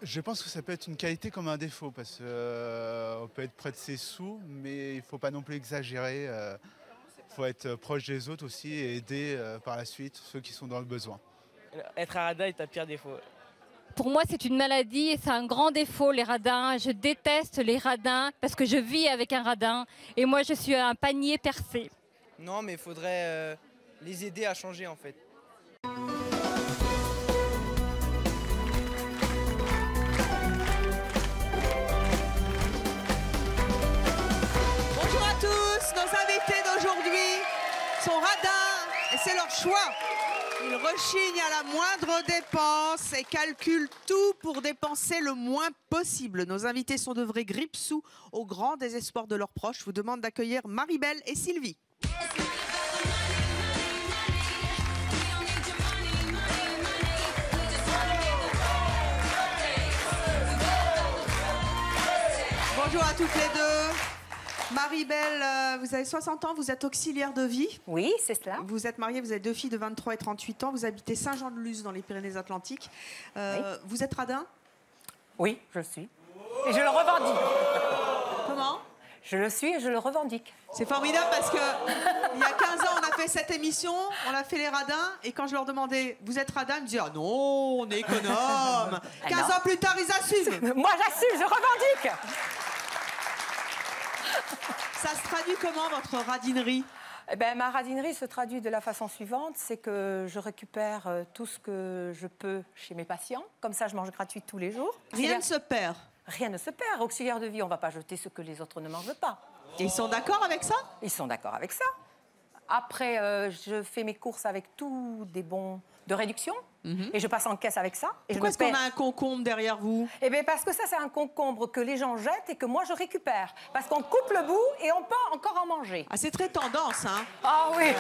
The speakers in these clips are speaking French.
Je pense que ça peut être une qualité comme un défaut, parce qu'on peut être près de ses sous, mais il ne faut pas non plus exagérer. Il faut être proche des autres aussi et aider par la suite ceux qui sont dans le besoin. Être un radin est un pire défaut. Pour moi, c'est une maladie et c'est un grand défaut, les radins. Je déteste les radins parce que je vis avec un radin et moi, je suis un panier percé. Non, mais il faudrait les aider à changer en fait. Bonjour à tous, nos invités d'aujourd'hui sont radins et c'est leur choix. Ils rechignent à la moindre dépense et calculent tout pour dépenser le moins possible. Nos invités sont de vrais grippe-sous au grand désespoir de leurs proches. Je vous demande d'accueillir Marie-Belle et Sylvie. Bonjour à toutes les deux. Marie-Belle, vous avez 60 ans, vous êtes auxiliaire de vie. Oui, c'est cela. Vous êtes mariée, vous avez 2 filles de 23 et 38 ans. Vous habitez Saint-Jean-de-Luz dans les Pyrénées-Atlantiques. Oui. Vous êtes radin? Oui, je le suis. Et je le revendique. Comment? Je le suis et je le revendique. C'est formidable parce que il y a 15 ans, on a fait cette émission, on a fait les radins, et quand je leur demandais, vous êtes radin, ils me disaient, ah non, on est économe. 15 ans plus tard, ils assument. Moi, j'assume, je revendique. Ça se traduit comment, votre radinerie? Eh ben, ma radinerie se traduit de la façon suivante, c'est que je récupère tout ce que je peux chez mes patients. Comme ça, je mange gratuit tous les jours. Rien ne se perd. Rien ne se perd. Auxiliaire de vie, on ne va pas jeter ce que les autres ne mangent pas. Et ils sont d'accord avec ça? Ils sont d'accord avec ça. Après, je fais mes courses avec tous des bons de réduction. Et je passe en caisse avec ça. Et pourquoi est-ce qu'on a un concombre derrière vous? Eh bien, parce que ça, c'est un concombre que les gens jettent et que moi, je récupère. Parce qu'on coupe le bout et on peut encore en manger. Ah, c'est très tendance, hein? Ah oui.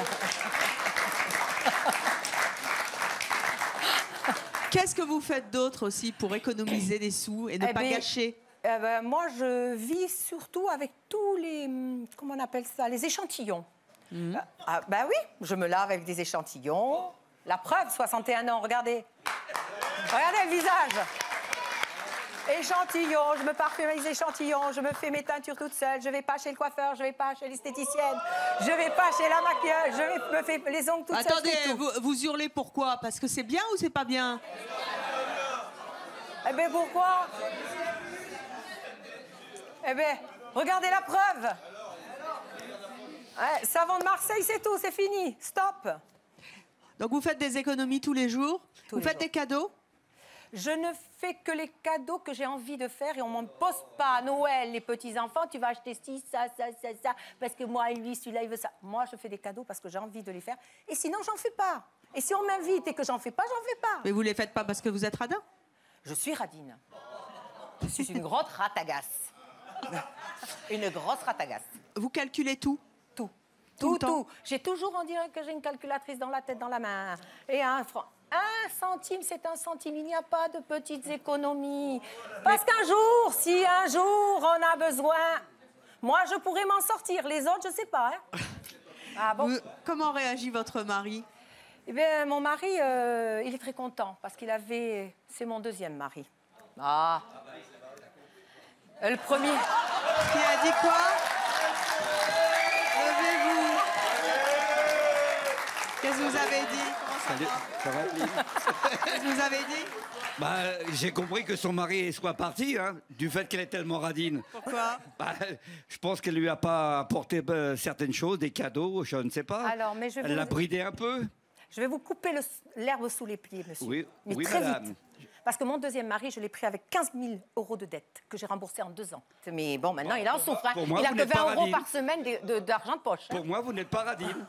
Qu'est-ce que vous faites d'autre aussi pour économiser des sous et ne pas gâcher? Moi, je vis surtout avec tous les... Comment on appelle ça? Les échantillons. Ben oui, je me lave avec des échantillons. La preuve, 61 ans, regardez. Regardez le visage. Échantillons, je me parfume avec des échantillons, je me fais mes teintures toute seule, je vais pas chez le coiffeur, je vais pas chez l'esthéticienne, je vais pas chez la maquilleuse, je me fais les ongles toute seule. Attendez, vous hurlez pourquoi? Parce que c'est bien ou c'est pas bien? Eh bien, pourquoi? Eh bien, regardez la preuve. Ouais, savon de Marseille, c'est tout, c'est fini. Stop. Donc vous faites des économies tous les jours? Vous faites des cadeaux? Je ne fais que les cadeaux que j'ai envie de faire et on ne m'imposte pas à Noël, les petits-enfants, tu vas acheter ci, ça, parce que moi, lui, celui-là, il veut ça. Moi, je fais des cadeaux parce que j'ai envie de les faire et sinon, j'en fais pas. Et si on m'invite et que j'en fais pas, j'en fais pas. Mais vous les faites pas parce que vous êtes radin? Je suis radine. Je suis une grosse ratagasse. Une grosse ratagasse. Vous calculez tout? Tout. J'ai toujours en dirait que j'ai une calculatrice dans la tête, dans la main. Et 1 franc. 1 centime, c'est 1 centime. Il n'y a pas de petites économies. Parce qu'un jour, si un jour on a besoin, moi, je pourrais m'en sortir. Les autres, je ne sais pas. Hein. Ah bon? Comment réagit votre mari? Eh bien, mon mari, il est très content parce qu'il avait... C'est mon 2e mari. Ah. Le premier... Qui a dit quoi? Levez-vous. Qu'est-ce que vous avez dit? Salut, ça va? Qu'est-ce que vous avez dit? Bah, j'ai compris que son mari soit parti, hein, du fait qu'elle est tellement radine. Pourquoi? Bah, je pense qu'elle lui a pas apporté certaines choses, des cadeaux, je ne sais pas. Alors, mais je vais Elle l'a bridé un peu. Je vais vous couper l'herbe sous les pieds, monsieur. Oui, mais oui, très madame. vite. Parce que mon 2e mari, je l'ai pris avec 15 000 € de dette que j'ai remboursé en 2 ans. Mais bon, maintenant, il en souffre. Hein. Moi, il a vous que n'êtes pas 20 € radine. par semaine d'argent de poche. Pour moi, vous n'êtes pas radine.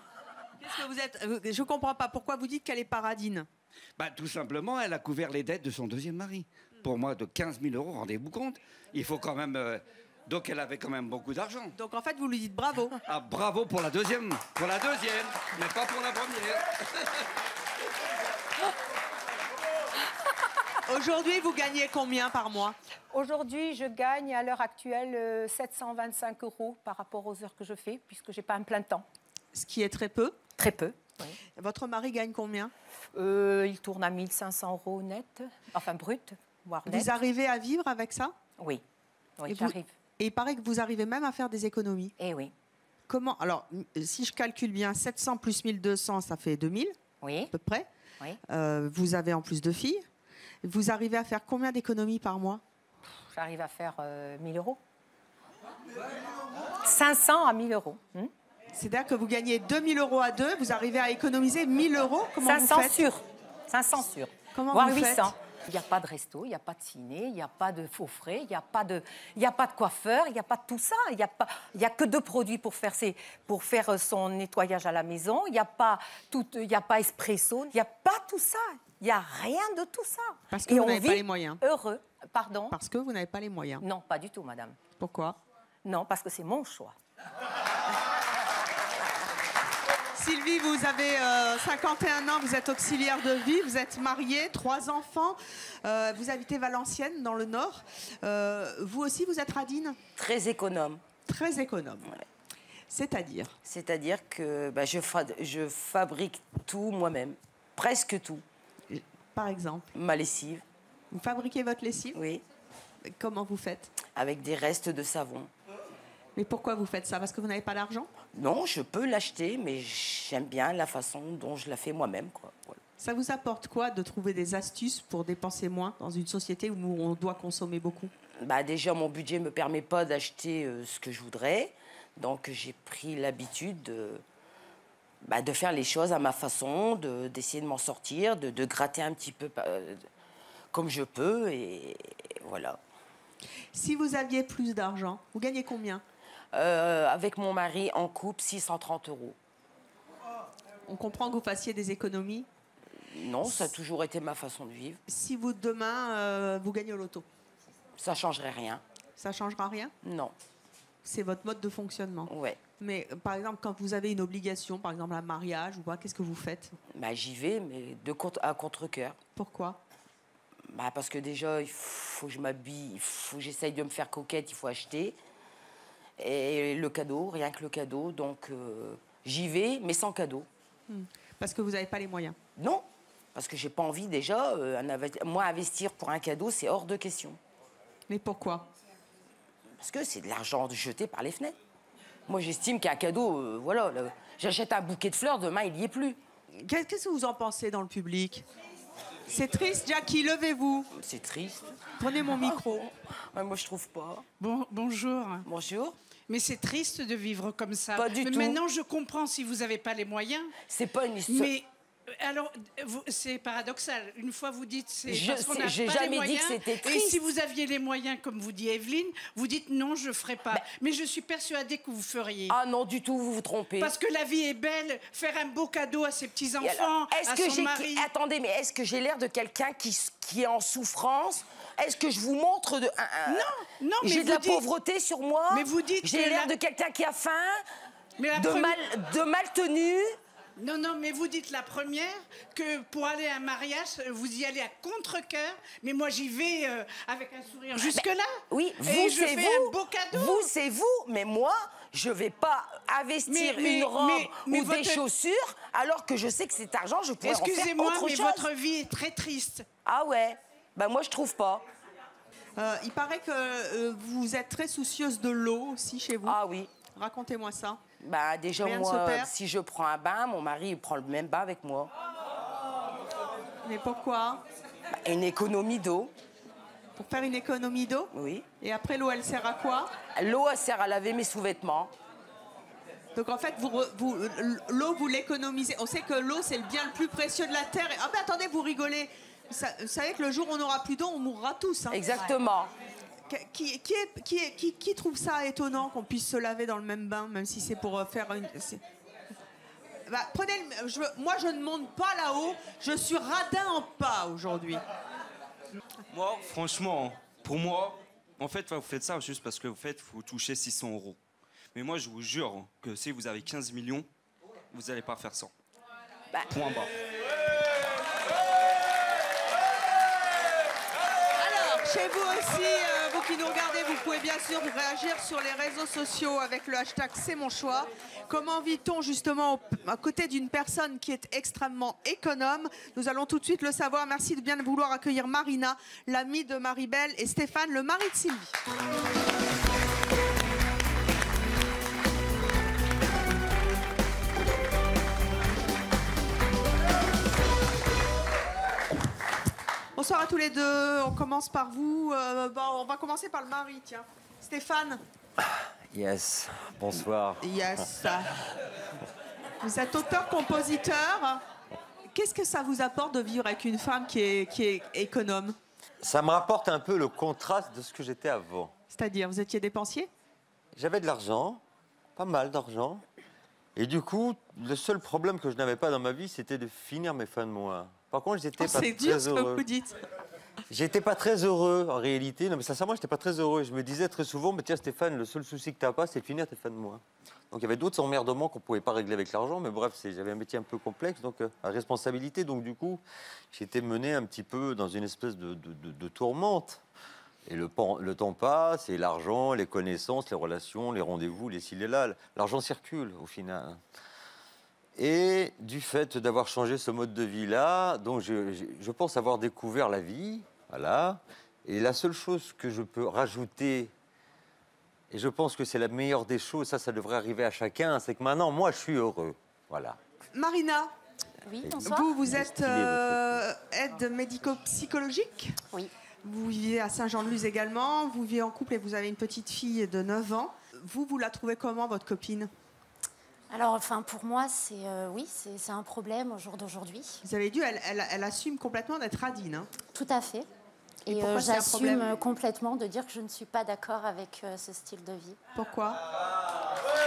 Qu'est-ce que vous êtes? Je comprends pas. Pourquoi vous dites qu'elle est paradine? Bah, tout simplement, elle a couvert les dettes de son 2e mari. Pour moi, de 15 000 €, rendez-vous compte? Il faut quand même... Donc, elle avait quand même beaucoup d'argent. Donc, en fait, vous lui dites bravo. Ah, bravo pour la 2e. Pour la 2e, mais pas pour la première. Aujourd'hui, vous gagnez combien par mois? Aujourd'hui, je gagne à l'heure actuelle 725 € par rapport aux heures que je fais, puisque je n'ai pas un plein temps. Ce qui est très peu. Très peu. Oui. Votre mari gagne combien? Il tourne à 1 500 € net, enfin brut. voire net. Vous arrivez à vivre avec ça? Oui, oui, Et j'arrive. Et il paraît que vous arrivez même à faire des économies. Eh oui, Comment? Alors, si je calcule bien, 700 plus 1200, ça fait 2000 oui, à peu près. oui. Vous avez en plus 2 filles. Vous arrivez à faire combien d'économies par mois? J'arrive à faire 1000 euros. 500 à 1000 euros. C'est-à-dire que vous gagnez 2000 euros à deux, vous arrivez à économiser 1000 euros. Comment 500 vous faites? sûr. 500 sûr. Comment Voire vous 800. faites? Il n'y a pas de resto, il n'y a pas de ciné, il n'y a pas de faux frais, il n'y a pas de coiffeur, il n'y a pas de tout ça. Il n'y a que 2 produits pour faire son nettoyage à la maison. Il n'y a pas espresso, il n'y a pas tout ça. Il n'y a rien de tout ça. Parce que vous n'avez pas les moyens. Heureux. Pardon? Parce que vous n'avez pas les moyens. Non, pas du tout, madame. Pourquoi? Non, parce que c'est mon choix. Sylvie, vous avez 51 ans, vous êtes auxiliaire de vie, vous êtes mariée, 3 enfants, vous habitez Valenciennes, dans le Nord. Vous aussi, vous êtes radine? Très économe. Très économe. Ouais. C'est-à-dire? C'est-à-dire que je fabrique tout moi-même. Presque tout. Par exemple, Ma lessive, vous fabriquez votre lessive? oui, Comment vous faites? avec des restes de savon. Mais pourquoi vous faites ça? Parce que vous n'avez pas d'argent? Non, je peux l'acheter, mais j'aime bien la façon dont je la fais moi-même, quoi. Voilà. Ça vous apporte quoi de trouver des astuces pour dépenser moins dans une société où on doit consommer beaucoup? Déjà, mon budget ne me permet pas d'acheter ce que je voudrais. Donc, j'ai pris l'habitude de faire les choses à ma façon, d'essayer de m'en sortir, de gratter un petit peu comme je peux. Et voilà. Si vous aviez plus d'argent, vous gagnez combien? Avec mon mari, en couple, 630 euros. On comprend que vous fassiez des économies. Non, ça a toujours été ma façon de vivre. Si vous, demain, vous gagnez au loto, Ça changerait rien. ça changera rien? Non. C'est votre mode de fonctionnement. Ouais. Mais par exemple, quand vous avez une obligation, par exemple un mariage ou quoi, qu'est-ce que vous faites? J'y vais, mais à contre-cœur. Pourquoi? Parce que déjà, il faut que je m'habille, il faut que j'essaye de me faire coquette, il faut acheter. Et le cadeau, rien que le cadeau. Donc, j'y vais, mais sans cadeau. Parce que vous n'avez pas les moyens. Non, parce que j'ai pas envie déjà. Moi, investir pour un cadeau, c'est hors de question. Mais pourquoi? Parce que c'est de l'argent jeté par les fenêtres. Moi, j'estime qu'un cadeau, j'achète un bouquet de fleurs, demain, il n'y est plus. Qu'est-ce que vous en pensez dans le public? C'est triste, Jackie, levez-vous. C'est triste. Prenez mon micro. Moi, je trouve pas. Bonjour. Bonjour. Mais c'est triste de vivre comme ça. Pas du Mais tout. Maintenant, je comprends si vous n'avez pas les moyens. C'est pas une histoire. Mais alors, c'est paradoxal. Une fois, vous dites c'est parce qu'on n'a j'ai pas jamais les dit moyens. que c'était Et triste. si vous aviez les moyens, comme vous dit Evelyne, vous dites non, je ne ferai pas. Mais je suis persuadée que vous feriez. Ah non, du tout, vous vous trompez. Parce que la vie est belle. Faire un beau cadeau à ses Et petits-enfants, alors, à son mari. Attendez, mais est-ce que j'ai l'air de quelqu'un qui est en souffrance? Est-ce que je vous montre de... Non, mais j'ai de vous la dites- pauvreté sur moi? Mais vous dites J'ai que l'air la- de quelqu'un qui a faim? Mais la De première- mal tenu? Non, mais vous dites la première que pour aller à un mariage, vous y allez à contre-cœur, mais moi j'y vais avec un sourire jusque-là. Oui, Et vous, je c'est fais vous. un beau cadeau. Vous, c'est vous. Mais moi, je vais pas investir Mais- une robe mais ou des votre- chaussures alors que je sais que cet argent, je pourrais en faire Excusez-moi, autre mais chose. votre vie est très triste. Ah ouais? Moi, je trouve pas. Il paraît que vous êtes très soucieuse de l'eau aussi chez vous. Ah oui. Racontez-moi ça. Déjà, Rien ne se moi, perd. si je prends un bain, mon mari il prend le même bain avec moi. Mais pourquoi? Une économie d'eau, Pour faire une économie d'eau? oui. Et après, l'eau, elle sert à quoi? L'eau, elle sert à laver mes sous-vêtements. Donc en fait, l'eau, vous l'économisez. On sait que l'eau, c'est le bien le plus précieux de la Terre. Ah ben attendez, vous rigolez. Vous savez que le jour où on n'aura plus d'eau, on mourra tous. Hein. Exactement. Qui trouve ça étonnant qu'on puisse se laver dans le même bain, même si c'est pour faire une... moi, je ne monte pas là-haut. Je suis radin en pas aujourd'hui. Moi, franchement, pour moi, en fait, vous faites ça juste parce que vous touchez 600 euros. Mais moi, je vous jure que si vous avez 15 millions, vous n'allez pas faire ça. Point bas. Alors, chez vous aussi, vous qui nous regardez, vous pouvez bien sûr réagir sur les réseaux sociaux avec le hashtag C'est mon choix. Comment vit-on justement à côté d'une personne qui est extrêmement économe? Nous allons tout de suite le savoir. Merci de bien vouloir accueillir Marina, l'amie de Marie-Belle, et Stéphane, le mari de Sylvie. Bonsoir à tous les deux. On commence par vous. On va commencer par le mari, tiens. Stéphane. Yes. Bonsoir. Yes. Vous êtes auteur-compositeur. Qu'est-ce que ça vous apporte de vivre avec une femme qui est économe? Ça me rapporte un peu le contraste de ce que j'étais avant. C'est-à-dire, vous étiez dépensier? J'avais de l'argent, pas mal d'argent. Et du coup, le seul problème que je n'avais pas dans ma vie, c'était de finir mes fins de mois. Par contre, j'étais pas très heureux. C'est dur ce que vous dites. J'étais pas très heureux, en réalité. Non, mais sincèrement, j'étais pas très heureux. Je me disais très souvent, mais tiens, Stéphane, le seul souci que t'as pas, c'est de finir tes fins de mois. Donc, il y avait d'autres emmerdements qu'on pouvait pas régler avec l'argent. Mais bref, j'avais un métier un peu complexe, donc à responsabilité. Donc, du coup, j'étais mené un petit peu dans une espèce de tourmente. Et le temps passe, et l'argent, les connaissances, les relations, les rendez-vous, les ci, les là. L'argent circule, au final. Et du fait d'avoir changé ce mode de vie-là, donc je pense avoir découvert la vie, voilà. Et la seule chose que je peux rajouter, et je pense que c'est la meilleure des choses, ça devrait arriver à chacun, c'est que maintenant, moi, je suis heureux, voilà. Marina. Oui, bonsoir. Vous êtes aide médico-psychologique. Oui. Vous vivez à Saint-Jean-de-Luz également. Vous vivez en couple et vous avez une petite fille de 9 ans. Vous la trouvez comment, votre copine? Alors, enfin, pour moi, c'est un problème au jour d'aujourd'hui. Vous avez dit, elle assume complètement d'être radine. Hein. Tout à fait. Et j'assume complètement de dire que je ne suis pas d'accord avec ce style de vie. Pourquoi?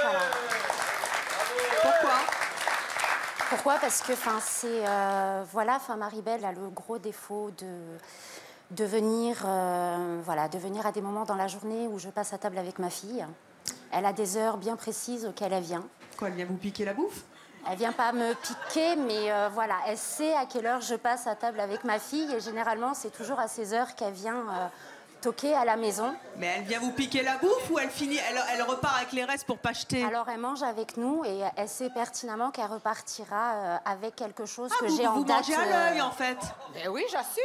Voilà. Pourquoi? Pourquoi? Parce que, Marie-Belle a le gros défaut de venir à des moments dans la journée où je passe à table avec ma fille. Elle a des heures bien précises auxquelles elle vient. Quoi, elle vient vous piquer la bouffe? Elle vient pas me piquer, mais elle sait à quelle heure je passe à table avec ma fille. Et généralement, c'est toujours à ces heures qu'elle vient toquer à la maison. Mais elle vient vous piquer la bouffe ou elle repart avec les restes pour pas jeter? Alors, elle mange avec nous et elle sait pertinemment qu'elle repartira avec quelque chose que j'ai en vous date. Vous mangez à l'œil, en fait. Mais oui, j'assume.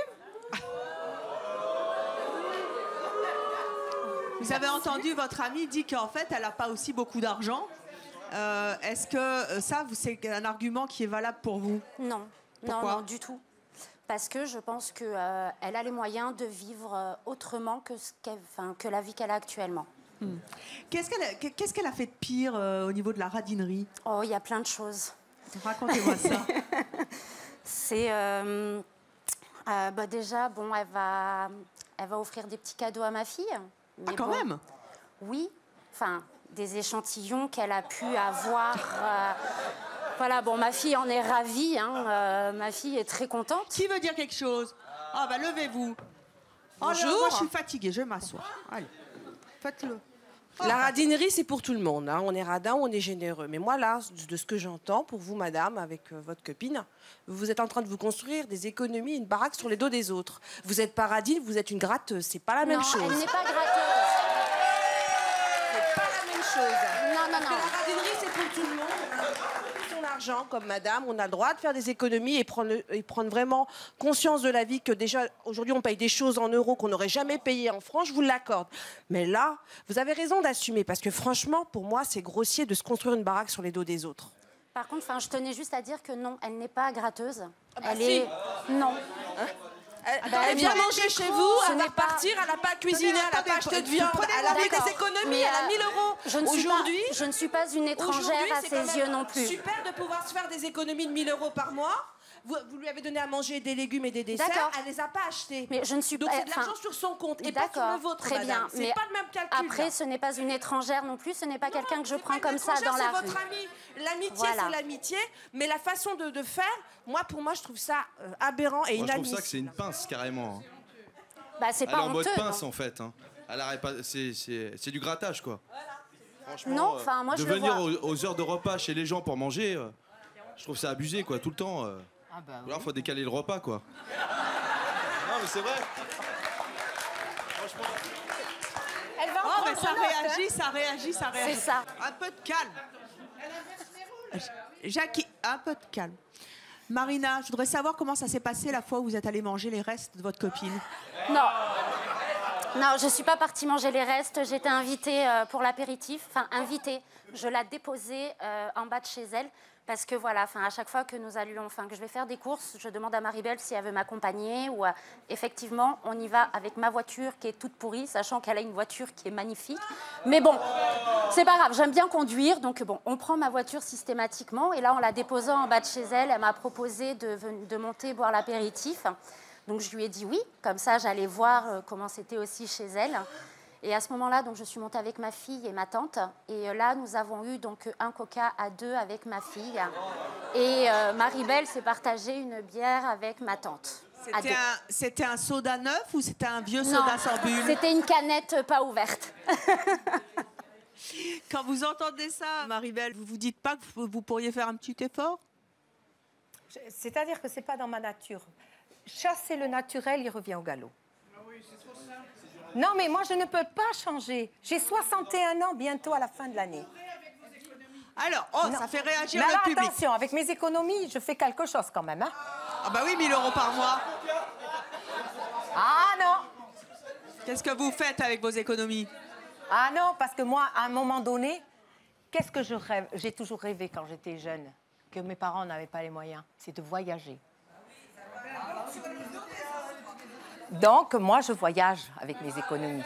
Vous avez entendu votre amie dit qu'en fait, elle n'a pas aussi beaucoup d'argent. Est-ce que ça, c'est un argument qui est valable pour vous? Non. Pourquoi? Non, du tout. Parce que je pense qu'elle a les moyens de vivre autrement que la vie qu'elle a actuellement. Qu'est-ce qu'elle a fait de pire au niveau de la radinerie? Oh, il y a plein de choses. Racontez-moi ça. C'est... déjà, elle va offrir des petits cadeaux à ma fille. Mais quand même? Oui, des échantillons qu'elle a pu avoir. Ma fille en est ravie, ma fille est très contente. Qui veut dire quelque chose? Ah levez-vous. Bonjour. Moi je suis fatiguée, je vais m'asseoir. Allez, faites-le. La radinerie, c'est pour tout le monde. Hein. On est radin, on est généreux. Mais moi, là, de ce que j'entends, pour vous, madame, avec votre copine, vous êtes en train de vous construire des économies, une baraque sur les dos des autres. Vous n'êtes pas radine, vous êtes une gratteuse. C'est pas la même chose. Elle n'est pas gratteuse. C'est pas la même chose. Non. La radinerie, c'est pour tout le monde. Son argent, comme madame, on a le droit de faire des économies et prendre vraiment conscience de la vie que déjà, aujourd'hui, on paye des choses en euros qu'on n'aurait jamais payées en francs, je vous l'accorde. Mais là, vous avez raison d'assumer, parce que franchement, pour moi, c'est grossier de se construire une baraque sur les dos des autres. Par contre, je tenais juste à dire que non, elle n'est pas gratteuse. Non. Elle vient manger chez vous, elle va partir, elle n'a pas cuisiné, elle n'a pas acheté de viande, elle a fait des économies, elle a 1000 euros. Aujourd'hui, je ne suis pas une étrangère à ses yeux non plus. Super de pouvoir se faire des économies de 1000 euros par mois. Vous lui avez donné à manger des légumes et des desserts, elle les a pas achetés. Mais je ne suis Donc c'est de l'argent sur son compte et pas sur le vôtre, très bien. C'est pas le même calcul. Après, ce n'est pas une étrangère non plus, ce n'est pas quelqu'un que je prends comme ça dans la rue. C'est votre ami. L'amitié, c'est l'amitié, mais la façon de faire, pour moi, je trouve ça aberrant et inadmissible. Je trouve ça que c'est une pince, carrément. C'est pas honteux. Elle est en mode pince, hein. en fait. Hein. Elle arrête pas, c'est du grattage, quoi. Franchement, non, moi, de venir aux heures de repas chez les gens pour manger, je trouve ça abusé, quoi, tout le temps. Ou alors, faut décaler le repas, quoi. Non, mais c'est vrai. Elle va en Oh, mais prendre ça note, réagit, hein. ça réagit, ça réagit. C'est ça. Un peu de calme. Jackie, un peu de calme. Marina, je voudrais savoir comment ça s'est passé la fois où vous êtes allé manger les restes de votre copine. Non. Non, je ne suis pas partie manger les restes. J'étais invitée pour l'apéritif. Enfin, invitée. Je l'ai déposée en bas de chez elle. Parce que voilà, à chaque fois que nous allions, que je vais faire des courses, je demande à Maribel si elle veut m'accompagner. Ou effectivement, on y va avec ma voiture qui est toute pourrie, sachant qu'elle a une voiture qui est magnifique. Mais bon, c'est pas grave, j'aime bien conduire. Donc bon, on prend ma voiture systématiquement. Et là, en la déposant en bas de chez elle, elle m'a proposé de monter boire l'apéritif. Donc je lui ai dit oui, comme ça j'allais voir comment c'était aussi chez elle. Et à ce moment-là, donc je suis montée avec ma fille et ma tante. Et là, nous avons eu donc un coca à 2 avec ma fille. Et Maribel s'est partagée une bière avec ma tante. C'était un soda neuf ou c'était un vieux soda sans bulle? C'était une canette pas ouverte. Quand vous entendez ça, Maribel, vous vous dites pas que vous pourriez faire un petit effort? C'est-à-dire que c'est pas dans ma nature. Chasser le naturel, il revient au galop. Non, mais moi, je ne peux pas changer. J'ai 61 ans bientôt à la fin de l'année. Alors, ça fait réagir mais le public. Attention, avec mes économies, je fais quelque chose quand même. Hein. Ah bah oui, 1 000 € par mois. Ah non. Qu'est-ce que vous faites avec vos économies? Ah non, parce que moi, à un moment donné, qu'est-ce que je rêve? J'ai toujours rêvé quand j'étais jeune, que mes parents n'avaient pas les moyens, c'est de voyager. Donc, moi, je voyage avec mes économies.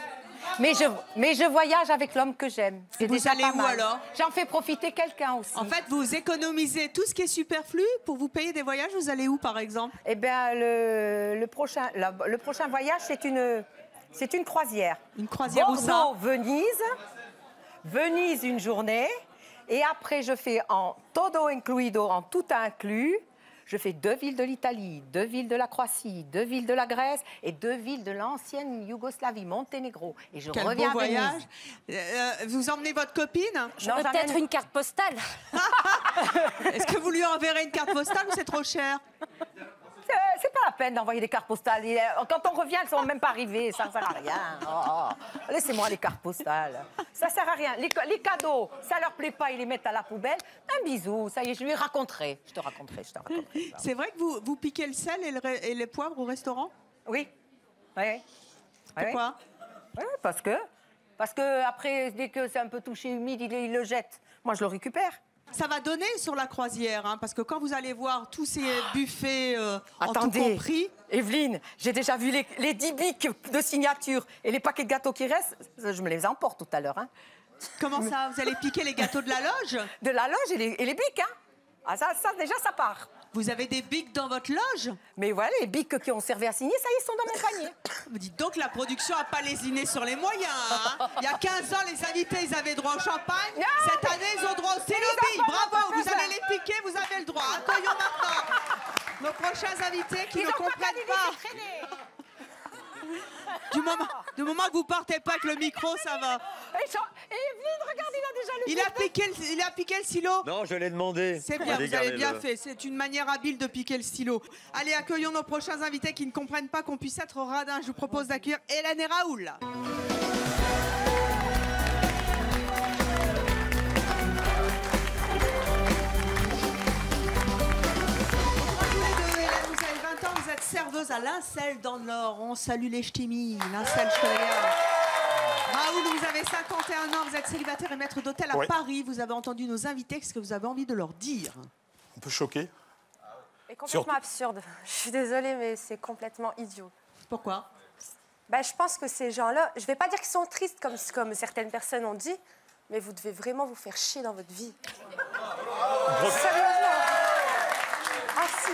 Mais je voyage avec l'homme que j'aime. Et vous allez où alors? J'en fais profiter quelqu'un aussi. En fait, vous économisez tout ce qui est superflu pour vous payer des voyages. Vous allez où, par exemple? Eh bien, le prochain voyage, c'est une croisière. Une croisière où ça? Bordeaux, Venise une journée. Et après, je fais en todo incluido, en tout inclus. Je fais 2 villes de l'Italie, 2 villes de la Croatie, 2 villes de la Grèce et 2 villes de l'ancienne Yougoslavie, Monténégro. Et je reviens à Venise. Vous emmenez votre copine? Peut-être une carte postale. Est-ce que vous lui enverrez une carte postale ou c'est trop cher? C'est pas la peine d'envoyer des cartes postales. Quand on revient, elles ne sont même pas arrivées. Ça ne sert à rien. Laissez-moi les cartes postales. Ça ne sert à rien. Les cadeaux, ça ne leur plaît pas, ils les mettent à la poubelle. Un bisou, ça y est, je lui raconterai. Je te raconterai. C'est vrai que vous piquez le sel et les poivres au restaurant? Oui. Oui. Pourquoi? Oui, parce que après, dès que c'est un peu touché, humide, il le jette. Moi, je le récupère. Ça va donner sur la croisière, hein, parce que quand vous allez voir tous ces buffets en tout Attendez, compris... Evelyne, j'ai déjà vu les 10 bics de signature et les paquets de gâteaux qui restent. Je me les emporte tout à l'heure. Hein. Comment ça? Vous allez piquer les gâteaux de la loge? De la loge et les bics, hein. Ah, ça, déjà, ça part. Vous avez des bics dans votre loge? Mais voilà, les bics qui ont servi à signer, ça y est, ils sont dans mon panier. Vous dites donc, la production n'a pas lésiné sur les moyens. Hein. Il y a 15 ans, les invités, ils avaient droit au champagne. Non, cette année, ils ont droit au stylo-billes. Bravo, vous allez les piquer, vous avez le droit. Accueillons maintenant nos prochains invités qui ne comprennent pas. Du moment que vous partez pas avec le micro, ça va. Evelyne, regarde, il a déjà le il a piqué le stylo? Non, je l'ai demandé. C'est bien, vous avez bien fait. C'est une manière habile de piquer le stylo. Allez, accueillons nos prochains invités qui ne comprennent pas qu'on puisse être radin. Je vous propose d'accueillir Hélène et Raoul. Vous êtes serveuse à Lincel dans le Nord. On salue les ch'timis. Lincel, je connais bien. Raoul, vous avez 51 ans, vous êtes célibataire et maître d'hôtel à Paris. Vous avez entendu nos invités. Qu'est-ce que vous avez envie de leur dire? Un peu choqué. Et complètement absurde. Je suis désolée, mais c'est complètement idiot. Pourquoi? Je pense que ces gens-là, je ne vais pas dire qu'ils sont tristes comme certaines personnes ont dit, mais vous devez vraiment vous faire chier dans votre vie. Sérieusement. Ah si.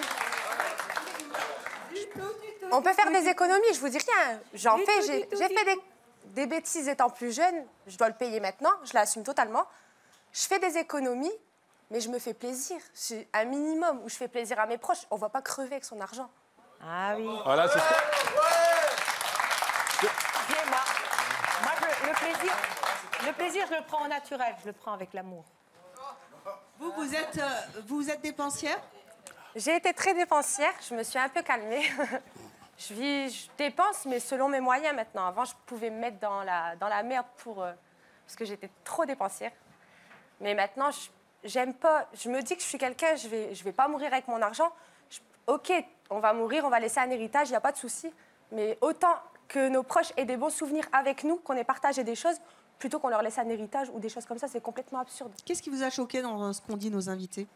On peut faire des économies, je vous dis rien. J'en fais, j'ai fait des bêtises étant plus jeune. Je dois le payer maintenant, je l'assume totalement. Je fais des économies, mais je me fais plaisir. C'est un minimum où je fais plaisir à mes proches. On ne va pas crever avec son argent. Ah oui. Voilà, c'est ça. Moi, le plaisir, je le prends au naturel. Je le prends avec l'amour. Vous êtes dépensière? J'ai été très dépensière. Je me suis un peu calmée. Je dépense, mais selon mes moyens maintenant. Avant, je pouvais me mettre dans la merde parce que j'étais trop dépensière. Mais maintenant, j'aime pas. Je me dis que je suis quelqu'un, je vais pas mourir avec mon argent. Ok, on va mourir, on va laisser un héritage, il n'y a pas de souci. Mais autant que nos proches aient des bons souvenirs avec nous, qu'on ait partagé des choses, plutôt qu'on leur laisse un héritage ou des choses comme ça, c'est complètement absurde. Qu'est-ce qui vous a choqué dans ce qu'ont dit nos invités?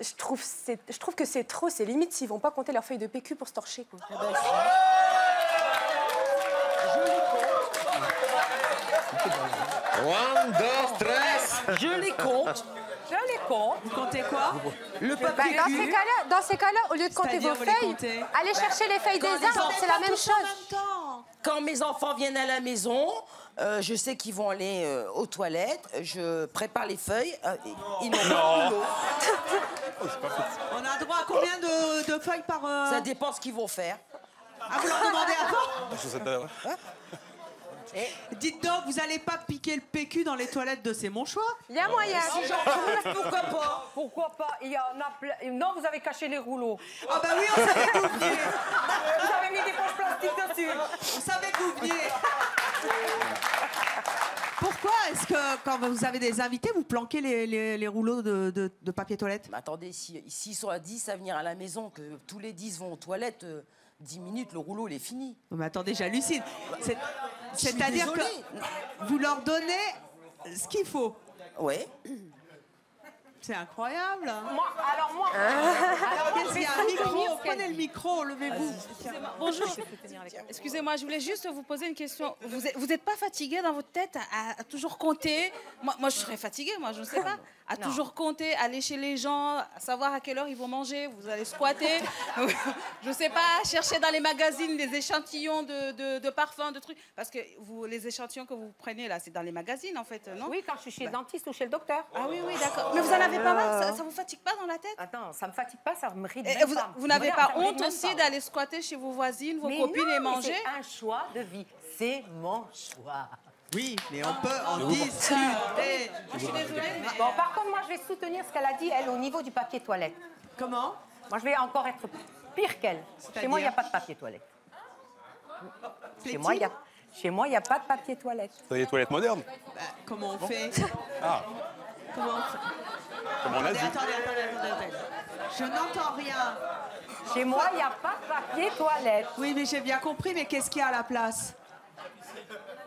Je trouve que c'est trop, c'est limite s'ils vont pas compter leur feuille de PQ pour se torcher, quoi. One, deux, stress. Je les compte. Je les compte. Vous comptez quoi? Le Bah, papier cul. dans ces cas-là, au lieu de compter C'est-à-dire, vos vous les feuilles, comptez allez chercher les feuilles des arbres, c'est la même chose. Quand mes enfants viennent à la maison, je sais qu'ils vont aller aux toilettes, je prépare les feuilles, ils n'ont pas de boulot. On a droit à combien de feuilles par... Ça dépend ce qu'ils vont faire. Ah, vous leur demandez avant? Je sais pas, ouais. Dites donc, vous n'allez pas piquer le PQ dans les toilettes de C'est mon choix? Il y a moyen. Si j'en trouve, pourquoi pas? Pourquoi pas? Il y en a plein. Non, vous avez caché les rouleaux. Ah bah oui, on savait que vous veniez. Vous avez mis des poches plastiques dessus. On savait que vous veniez. Pourquoi est-ce que quand vous avez des invités, vous planquez les rouleaux de papier toilette? Mais attendez, s'ils sont à 10 à venir à la maison, que tous les 10 vont aux toilettes, 10 minutes, le rouleau, il est fini. Mais attendez, j'hallucine. C'est-à-dire que désolée. vous leur donnez ce qu'il faut. Oui. C'est incroyable. Alors, Qu'est-ce qu'il y a un micro? Prenez le micro, levez-vous. Bonjour. Excusez-moi, je voulais juste vous poser une question. Vous n'êtes pas fatigué dans votre tête à toujours compter? Moi, je serais fatiguée, moi, je ne sais pas. À toujours compter, aller chez les gens, à savoir à quelle heure ils vont manger, vous allez squatter. Je ne sais pas, chercher dans les magazines des échantillons de parfums, de trucs. Parce que les échantillons que vous prenez, là, c'est dans les magazines, en fait, non? oui, quand je suis chez le dentiste ou chez le docteur. Ah oui, d'accord. Mais vous en avez pas marre? Ça vous fatigue pas dans la tête? Attends, ça me fatigue pas, ça me ride Et même pas. vous n'avez Regarde, pas ça me ride honte même aussi pas. d'aller squatter chez vos voisines, vos Mais copines non, et mais manger? c'est un choix de vie. C'est mon choix. Oui, mais on peut en discuter. Je suis désolée, mais... Bon, par contre, moi, je vais soutenir ce qu'elle a dit, elle, au niveau du papier toilette. Comment? Moi, je vais encore être pire qu'elle. Chez moi, il n'y a pas de papier toilette. Chez moi, il n'y a pas de papier toilette. Vous avez des toilettes modernes? Bah, comment on fait? Ah, Comment on fait? comme en Asie. Attendez. Je n'entends rien. Chez moi, il n'y a pas de papier toilette. Oui, mais j'ai bien compris, mais qu'est-ce qu'il y a à la place?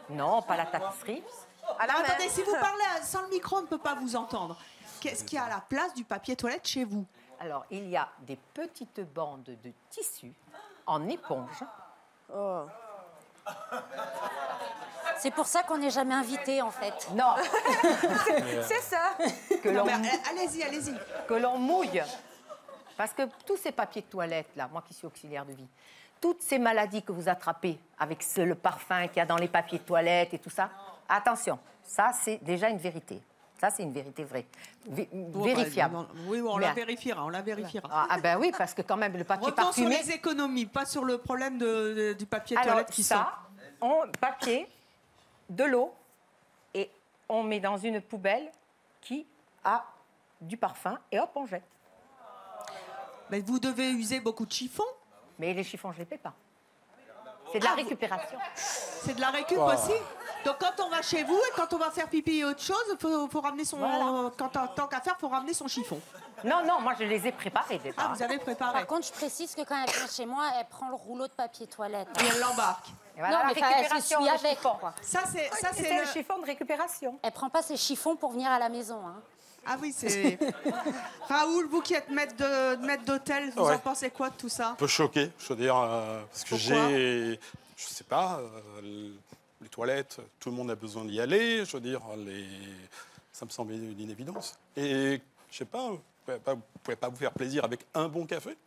Non, pas la tapisserie. Attendez, si vous parlez sans le micro, on ne peut pas vous entendre. Qu'est-ce qu'il y a à la place du papier toilette chez vous? Alors, il y a des petites bandes de tissu en éponge. Oh. C'est pour ça qu'on n'est jamais invité, en fait. Non. C'est ça. Allez-y. Que l'on mouille. Parce que tous ces papiers de toilette, là, moi qui suis auxiliaire de vie, toutes ces maladies que vous attrapez avec le parfum qu'il y a dans les papiers de toilette et tout ça, attention, ça c'est déjà une vérité. Ça c'est une vérité vraie, vérifiable. Oui, on la vérifiera, Ah ben oui, parce que quand même le papier Revenons parfumé... sur les économies, pas sur le problème du papier Alors, toilette qui sort. papier, de l'eau, et on met dans une poubelle qui a du parfum, et hop, on jette. Mais vous devez user beaucoup de chiffons. Mais les chiffons, je ne les paie pas. C'est de la récupération. C'est de la récup aussi. Donc quand on va chez vous et quand on va faire pipi et autre chose, faut ramener son... Voilà. Tant qu'à faire, il faut ramener son chiffon. Non, moi je les ai préparés déjà. Ah, vous avez préparé. Par contre, je précise que quand elle vient chez moi, elle prend le rouleau de papier toilette. Et elle l'embarque. Et voilà, non, la mais elle se récupération, suit le avec. chiffon. Quoi. Ça, c'est le chiffon de récupération. Elle prend pas ses chiffons pour venir à la maison. Hein. Ah oui, c'est... Raoul, vous qui êtes maître d'hôtel, vous en pensez quoi de tout ça? Un peu choqué, je veux dire, parce que je sais pas, les toilettes, tout le monde a besoin d'y aller, je veux dire, ça me semble une évidence. Et je sais pas, vous pouvez pas vous faire plaisir avec un bon café?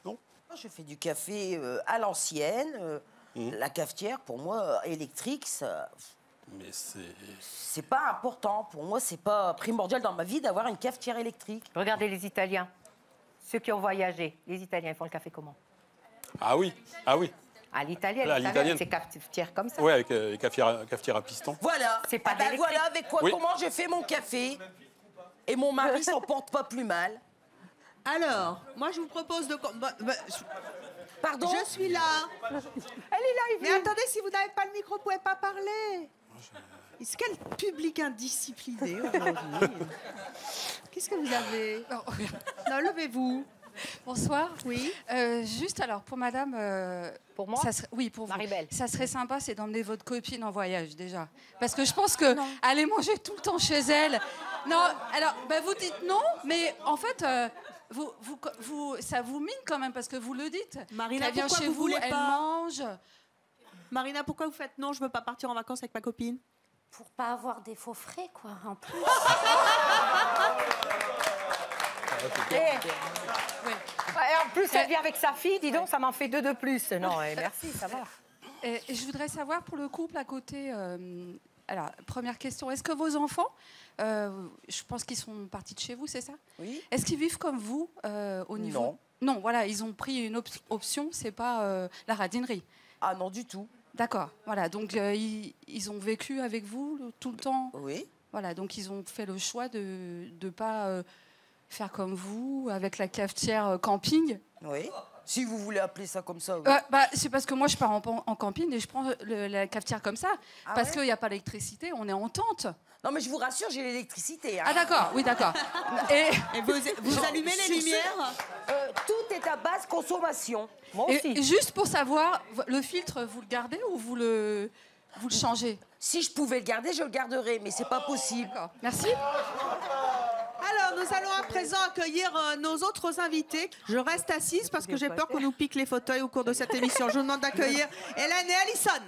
Non? Je fais du café à l'ancienne, la cafetière, pour moi, électrique, ça... Mais c'est pas important. Pour moi, c'est pas primordial dans ma vie d'avoir une cafetière électrique. Regardez les Italiens. Ceux qui ont voyagé, les Italiens, ils font le café comment? Ah oui. À l'italienne, c'est cafetière comme ça. Oui, avec cafetière à piston. Voilà. C'est pas voilà avec quoi, Oui. comment je fais mon café. Et mon mari s'en porte pas plus mal. Alors, moi, je vous propose de... Pardon? Je suis là. Elle est là, Yves. Mais attendez, si vous n'avez pas le micro, vous ne pouvez pas parler. Quel public indiscipliné aujourd'hui. Qu'est-ce que vous avez? Non, levez-vous. Bonsoir. Oui. Juste alors, pour madame... pour moi? Oui, pour vous. Marie-Belle. Ça serait sympa, c'est d'emmener votre copine en voyage, déjà. Parce que je pense que aller manger tout le temps chez elle... Non, alors, vous dites non, mais en fait... ça vous mine quand même, parce que vous le dites. Marina, elle vient pourquoi chez vous vous, voulez elle pas mange... Marina, pourquoi vous faites non, je veux pas partir en vacances avec ma copine? Pour pas avoir des faux frais, quoi, en plus. Et en plus, elle vient avec sa fille, dis donc, ça m'en fait 2 de plus. Non, merci, ça va. Et je voudrais savoir pour le couple à côté... alors, première question, est-ce que vos enfants, je pense qu'ils sont partis de chez vous, c'est ça? Oui. Est-ce qu'ils vivent comme vous au niveau... Non. Non, voilà, ils ont pris une option, c'est pas la radinerie. Ah non, du tout. D'accord, voilà, donc ils ont vécu avec vous tout le temps? Oui. Voilà, donc ils ont fait le choix de ne pas faire comme vous, avec la cafetière camping? Oui. Si vous voulez appeler ça comme ça, oui. C'est parce que moi, je pars en camping et je prends la cafetière comme ça. Ah parce ouais qu'il n'y a pas d'électricité, on est en tente. Non, mais je vous rassure, j'ai l'électricité. Hein. Ah d'accord, oui, d'accord. Et vous allumez les lumières? Tout est à basse consommation. Moi aussi. Et juste pour savoir, le filtre, vous le gardez ou vous le changez? Si je pouvais le garder, je le garderais, mais c'est pas possible. D'accord, merci. Alors, nous allons à présent accueillir nos autres invités. Je reste assise parce que j'ai peur qu'on nous pique les fauteuils au cours de cette émission. Je vous demande d'accueillir Hélène et Alison.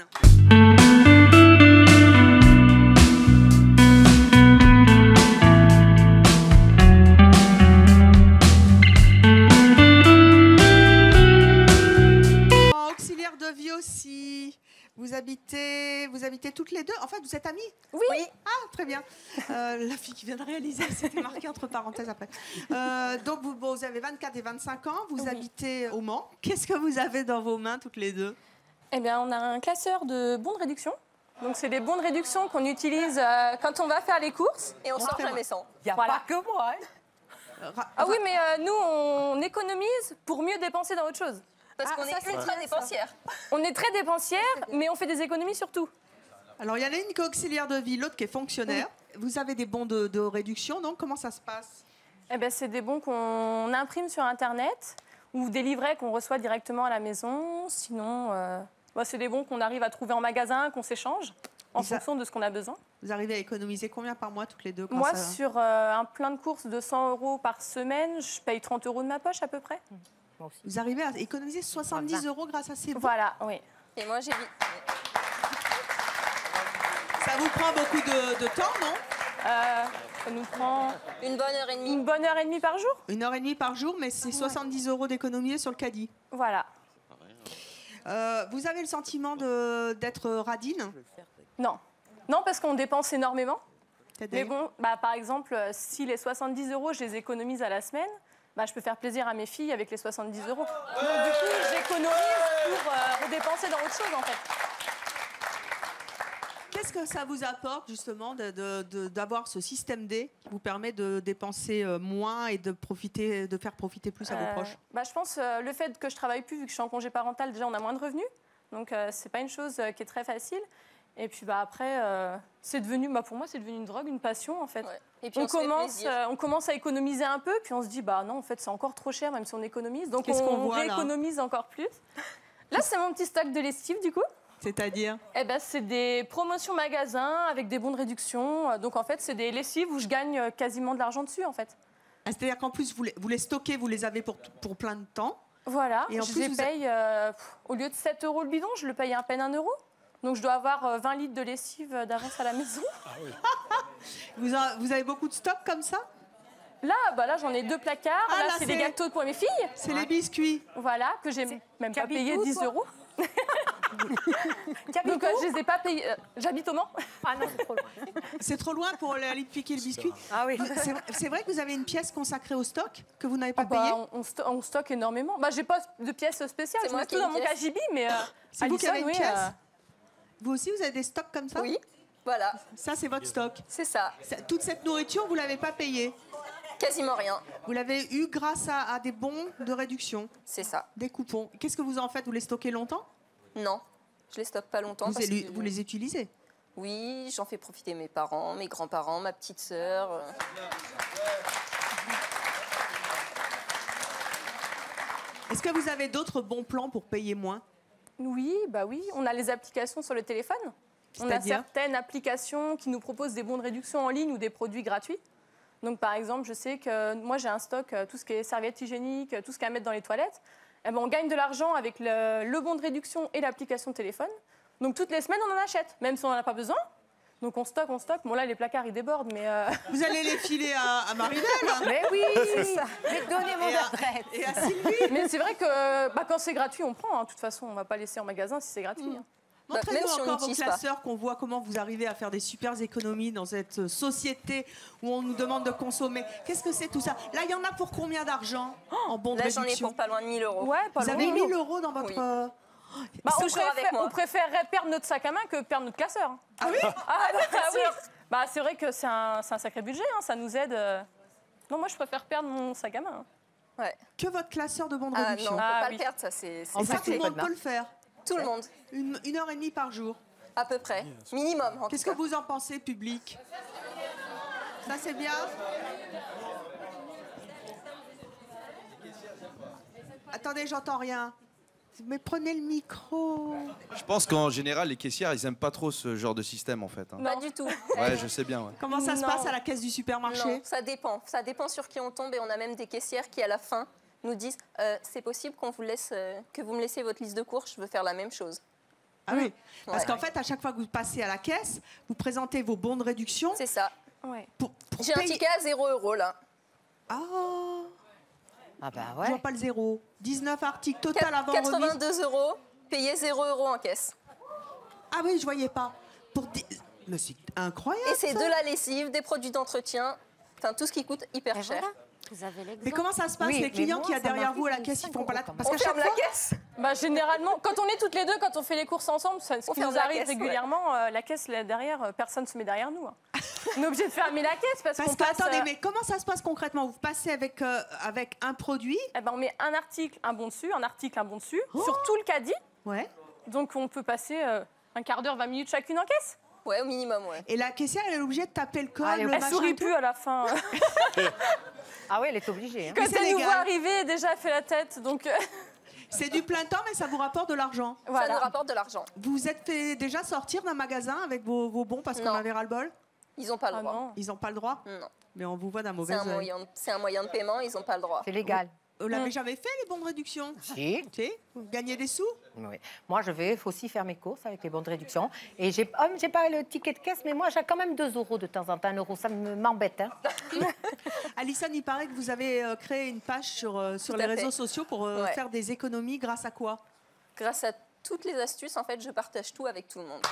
Auxiliaire de vie aussi. Vous habitez toutes les deux? En fait, vous êtes amies? Oui. Ah, très bien. La fille qui vient de réaliser, c'était marqué entre parenthèses après. Donc, vous avez 24 et 25 ans. Vous habitez au Mans. Qu'est-ce que vous avez dans vos mains, toutes les deux? Eh bien, on a un classeur de bons de réduction. Donc, c'est des bons de réduction qu'on utilise quand on va faire les courses et on sort jamais sans. Il n'y a pas que moi. Ah oui, mais nous, on économise pour mieux dépenser dans autre chose. Parce qu'on est ultra dépensière. On est très dépensière, mais on fait des économies sur tout. Alors, il y en a une qui est auxiliaire de vie, l'autre qui est fonctionnaire. Vous avez des bons de réduction, donc comment ça se passe? Eh ben, c'est des bons qu'on imprime sur Internet ou des livrets qu'on reçoit directement à la maison. Sinon, c'est des bons qu'on arrive à trouver en magasin, qu'on s'échange en fonction de ce qu'on a besoin. Vous arrivez à économiser combien par mois, toutes les deux? Moi, sur un plein de courses de 100 € par semaine, je paye 30 € de ma poche à peu près. Vous arrivez à économiser 70 € grâce à ces bons? Voilà, oui. Et moi, j'ai Ça vous prend beaucoup de temps, non? Ça nous prend une bonne heure et demie. Une bonne heure et demie par jour? 1h30 par jour, mais c'est 70 € d'économiser sur le caddie. Voilà. Vous avez le sentiment d'être radine? Non. Non, parce qu'on dépense énormément. Mais bon, par exemple, si les 70 €, je les économise à la semaine, je peux faire plaisir à mes filles avec les 70 €. Donc du coup, j'économise pour dépenser dans autre chose, en fait. Qu'est-ce que ça vous apporte, justement, d'avoir ce système D qui vous permet de dépenser moins et de faire profiter plus à vos proches? Je pense le fait que je travaille plus, vu que je suis en congé parental, déjà, on a moins de revenus. Donc, c'est pas une chose qui est très facile. Et puis après, c'est devenu, pour moi, c'est devenu une drogue, une passion, en fait. Ouais. Et puis on commence à économiser un peu, puis on se dit, non, en fait, c'est encore trop cher, même si on économise. Donc, on rééconomise encore plus. Là, c'est mon petit stock de lessive, du coup. C'est-à-dire? C'est des promotions magasins avec des bons de réduction. Donc, en fait, c'est des lessives où je gagne quasiment de l'argent dessus, en fait. C'est-à-dire qu'en plus, vous les stockez, vous les avez pour plein de temps. Voilà. Et en plus, je les paye, au lieu de 7 € le bidon, je le paye à peine 1 €. Donc, je dois avoir 20 litres de lessive d'avance à la maison. Ah oui. Vous avez beaucoup de stock comme ça? Là, j'en ai 2 placards. Là, c'est des gâteaux pour mes filles. C'est les biscuits. Voilà, que j'ai même pas payé 10 €. Donc, je les ai pas payés. J'habite au Mans. Ah non, c'est trop loin. C'est trop loin pour aller piquer le biscuit? Ah oui. C'est vrai que vous avez une pièce consacrée au stock que vous n'avez pas payé? On stocke énormément. J'ai pas de pièces spéciales. Je mets tout dans mon cagibi, mais c'est vous qui avez une pièce? Vous aussi, vous avez des stocks comme ça? Oui, voilà. Ça, c'est votre stock? C'est ça. Toute cette nourriture, vous ne l'avez pas payée? Quasiment rien. Vous l'avez eu grâce à des bons de réduction. C'est ça. Des coupons. Qu'est-ce que vous en faites? Vous les stockez longtemps? Non, je les stocke pas longtemps. Vous les utilisez? Oui, j'en fais profiter mes parents, mes grands-parents, ma petite sœur. Est-ce que vous avez d'autres bons plans pour payer moins? Oui, bah oui. On a les applications sur le téléphone. On a certaines applications qui nous proposent des bons de réduction en ligne ou des produits gratuits. Donc, par exemple, je sais que moi, j'ai un stock, tout ce qui est serviettes hygiéniques, tout ce qu'il y a à mettre dans les toilettes. Eh ben, on gagne de l'argent avec le bon de réduction et l'application téléphone. Donc, toutes les semaines, on en achète, même si on n'en a pas besoin. Donc, on stocke, on stocke. Bon, là, les placards, ils débordent, mais... Vous allez les filer à Marie-Belle? Mais oui, c'est ça. Je vais te donner mon adresse. Et à Sylvie. Mais c'est vrai que quand c'est gratuit, on prend. Hein. De toute façon, on ne va pas laisser en magasin si c'est gratuit. Hein. Montrez-nous encore vos classeurs, qu'on voit comment vous arrivez à faire des super économies dans cette société où on nous demande de consommer. Qu'est-ce que c'est tout ça? Là, il y en a pour combien d'argent en bon de réduction? Là, j'en ai pour pas loin de 1 000 euros. Ouais, vous avez 1 000 euros dans votre... Oui. Bah, on préférerait perdre notre sac à main que perdre notre classeur. Ah oui? Oui. Bah, c'est vrai que c'est un sacré budget, hein, ça nous aide. Non, moi, je préfère perdre mon sac à main. Hein. Ouais. Que votre classeur de bon de Ah réduction? non, on peut pas le perdre, ça c'est... En fait, tout le monde peut le faire. Tout le monde. 1h30 par jour. À peu près. Minimum, Qu'est-ce que vous en pensez, public? Ça, c'est bien? Attendez, j'entends rien. Mais prenez le micro. Je pense qu'en général, les caissières, ils aiment pas trop ce genre de système, en fait. Hein. Pas du tout. Ouais, je sais bien. Ouais. Comment ça se passe à la caisse du supermarché? Non, ça dépend. Ça dépend sur qui on tombe et on a même des caissières qui, à la fin, nous disent c'est possible qu'on vous laisse, que vous me laissiez votre liste de courses, je veux faire la même chose. Ah oui, parce qu'en fait, à chaque fois que vous passez à la caisse, vous présentez vos bons de réduction. C'est ça. Ouais. J'ai un ticket à 0 € là. Ah. Ah bah Je vois pas le zéro. 19 articles total avant remise. 82 €, payé 0 € en caisse. Ah oui, je voyais pas. Mais c'est incroyable. Et c'est ça. de la lessive, des produits d'entretien, enfin tout ce qui coûte hyper cher. Vous avez l'exemple. Mais comment ça se passe? Les clients qui y a derrière vous à la caisse, ils font pas la... Parce On qu'à ferme chaque la fois... caisse. Bah, généralement, quand on est toutes les deux, quand on fait les courses ensemble, ce qui ferme nous la arrive caisse, régulièrement, la caisse là, derrière, personne ne se met derrière nous. Hein. On est obligé de fermer la caisse parce qu'on passe... Attendez, mais comment ça se passe concrètement? Vous passez avec un produit? Eh ben, on met un article, un bon dessus, un article, un bon dessus, sur tout le caddie. Ouais. Donc on peut passer un quart d'heure, 20 minutes chacune en caisse. Ouais, au minimum, ouais. Et la caissière, elle est obligée de taper le code, le Elle machin sourit et tout? plus à la fin. Ah oui, elle est obligée. Hein. Quand Mais c'est elle nous légal. voit arriver, déjà elle fait la tête. Donc C'est du plein temps, mais ça vous rapporte de l'argent. Ça nous rapporte de l'argent. Vous vous êtes fait déjà sortir d'un magasin avec vos bons parce qu'on Non. avait ras-le-bol? Ils n'ont pas le droit. Ils n'ont pas le droit? Non. Mais on vous voit d'un C'est mauvais un, œil. c'est un moyen de paiement, ils n'ont pas le droit. C'est légal. Vous l'avez jamais fait, les bons de réduction? Si. Vous gagnez des sous? Oui. Moi, je vais aussi faire mes courses avec les bons de réduction. Et j'ai pas le ticket de caisse, mais moi, j'ai quand même 2 € de temps en temps, 1 euro. Ça m'embête. Hein. Alison, il paraît que vous avez créé une page sur les réseaux sociaux pour faire des économies. Grâce à quoi? Grâce à toutes les astuces, en fait, je partage tout avec tout le monde.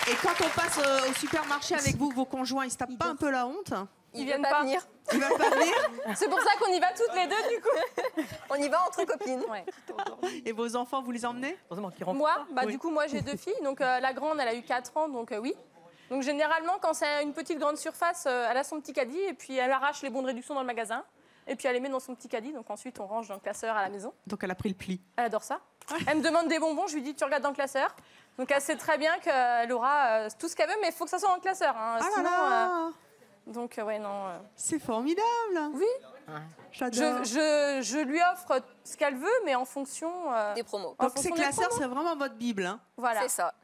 Et quand on passe au supermarché avec vous, vos conjoints, ils se tapent pas un peu la honte? Ils viennent pas venir. Ils veulent pas venir? c'est pour ça qu'on y va toutes les deux du coup. On y va entre copines. Ouais. Et vos enfants, vous les emmenez? Moi, du coup, moi j'ai 2 filles. Donc la grande, elle a eu 4 ans, donc oui. Donc généralement, quand c'est une petite grande surface, elle a son petit caddie et puis elle arrache les bons de réduction dans le magasin. Et puis elle les met dans son petit caddie. Donc ensuite, on range dans le classeur à la maison. Donc elle a pris le pli. Elle adore ça. Elle me demande des bonbons, je lui dis tu regardes dans le classeur. Donc elle sait très bien qu'elle aura tout ce qu'elle veut, mais il faut que ça soit dans le classeur. Hein. Ah Sinon, là là donc ouais, non. C'est formidable. Oui. J'adore. Je lui offre ce qu'elle veut, mais en fonction des promos. Donc ces classeurs, c'est vraiment votre Bible. Hein. Voilà. C'est ça.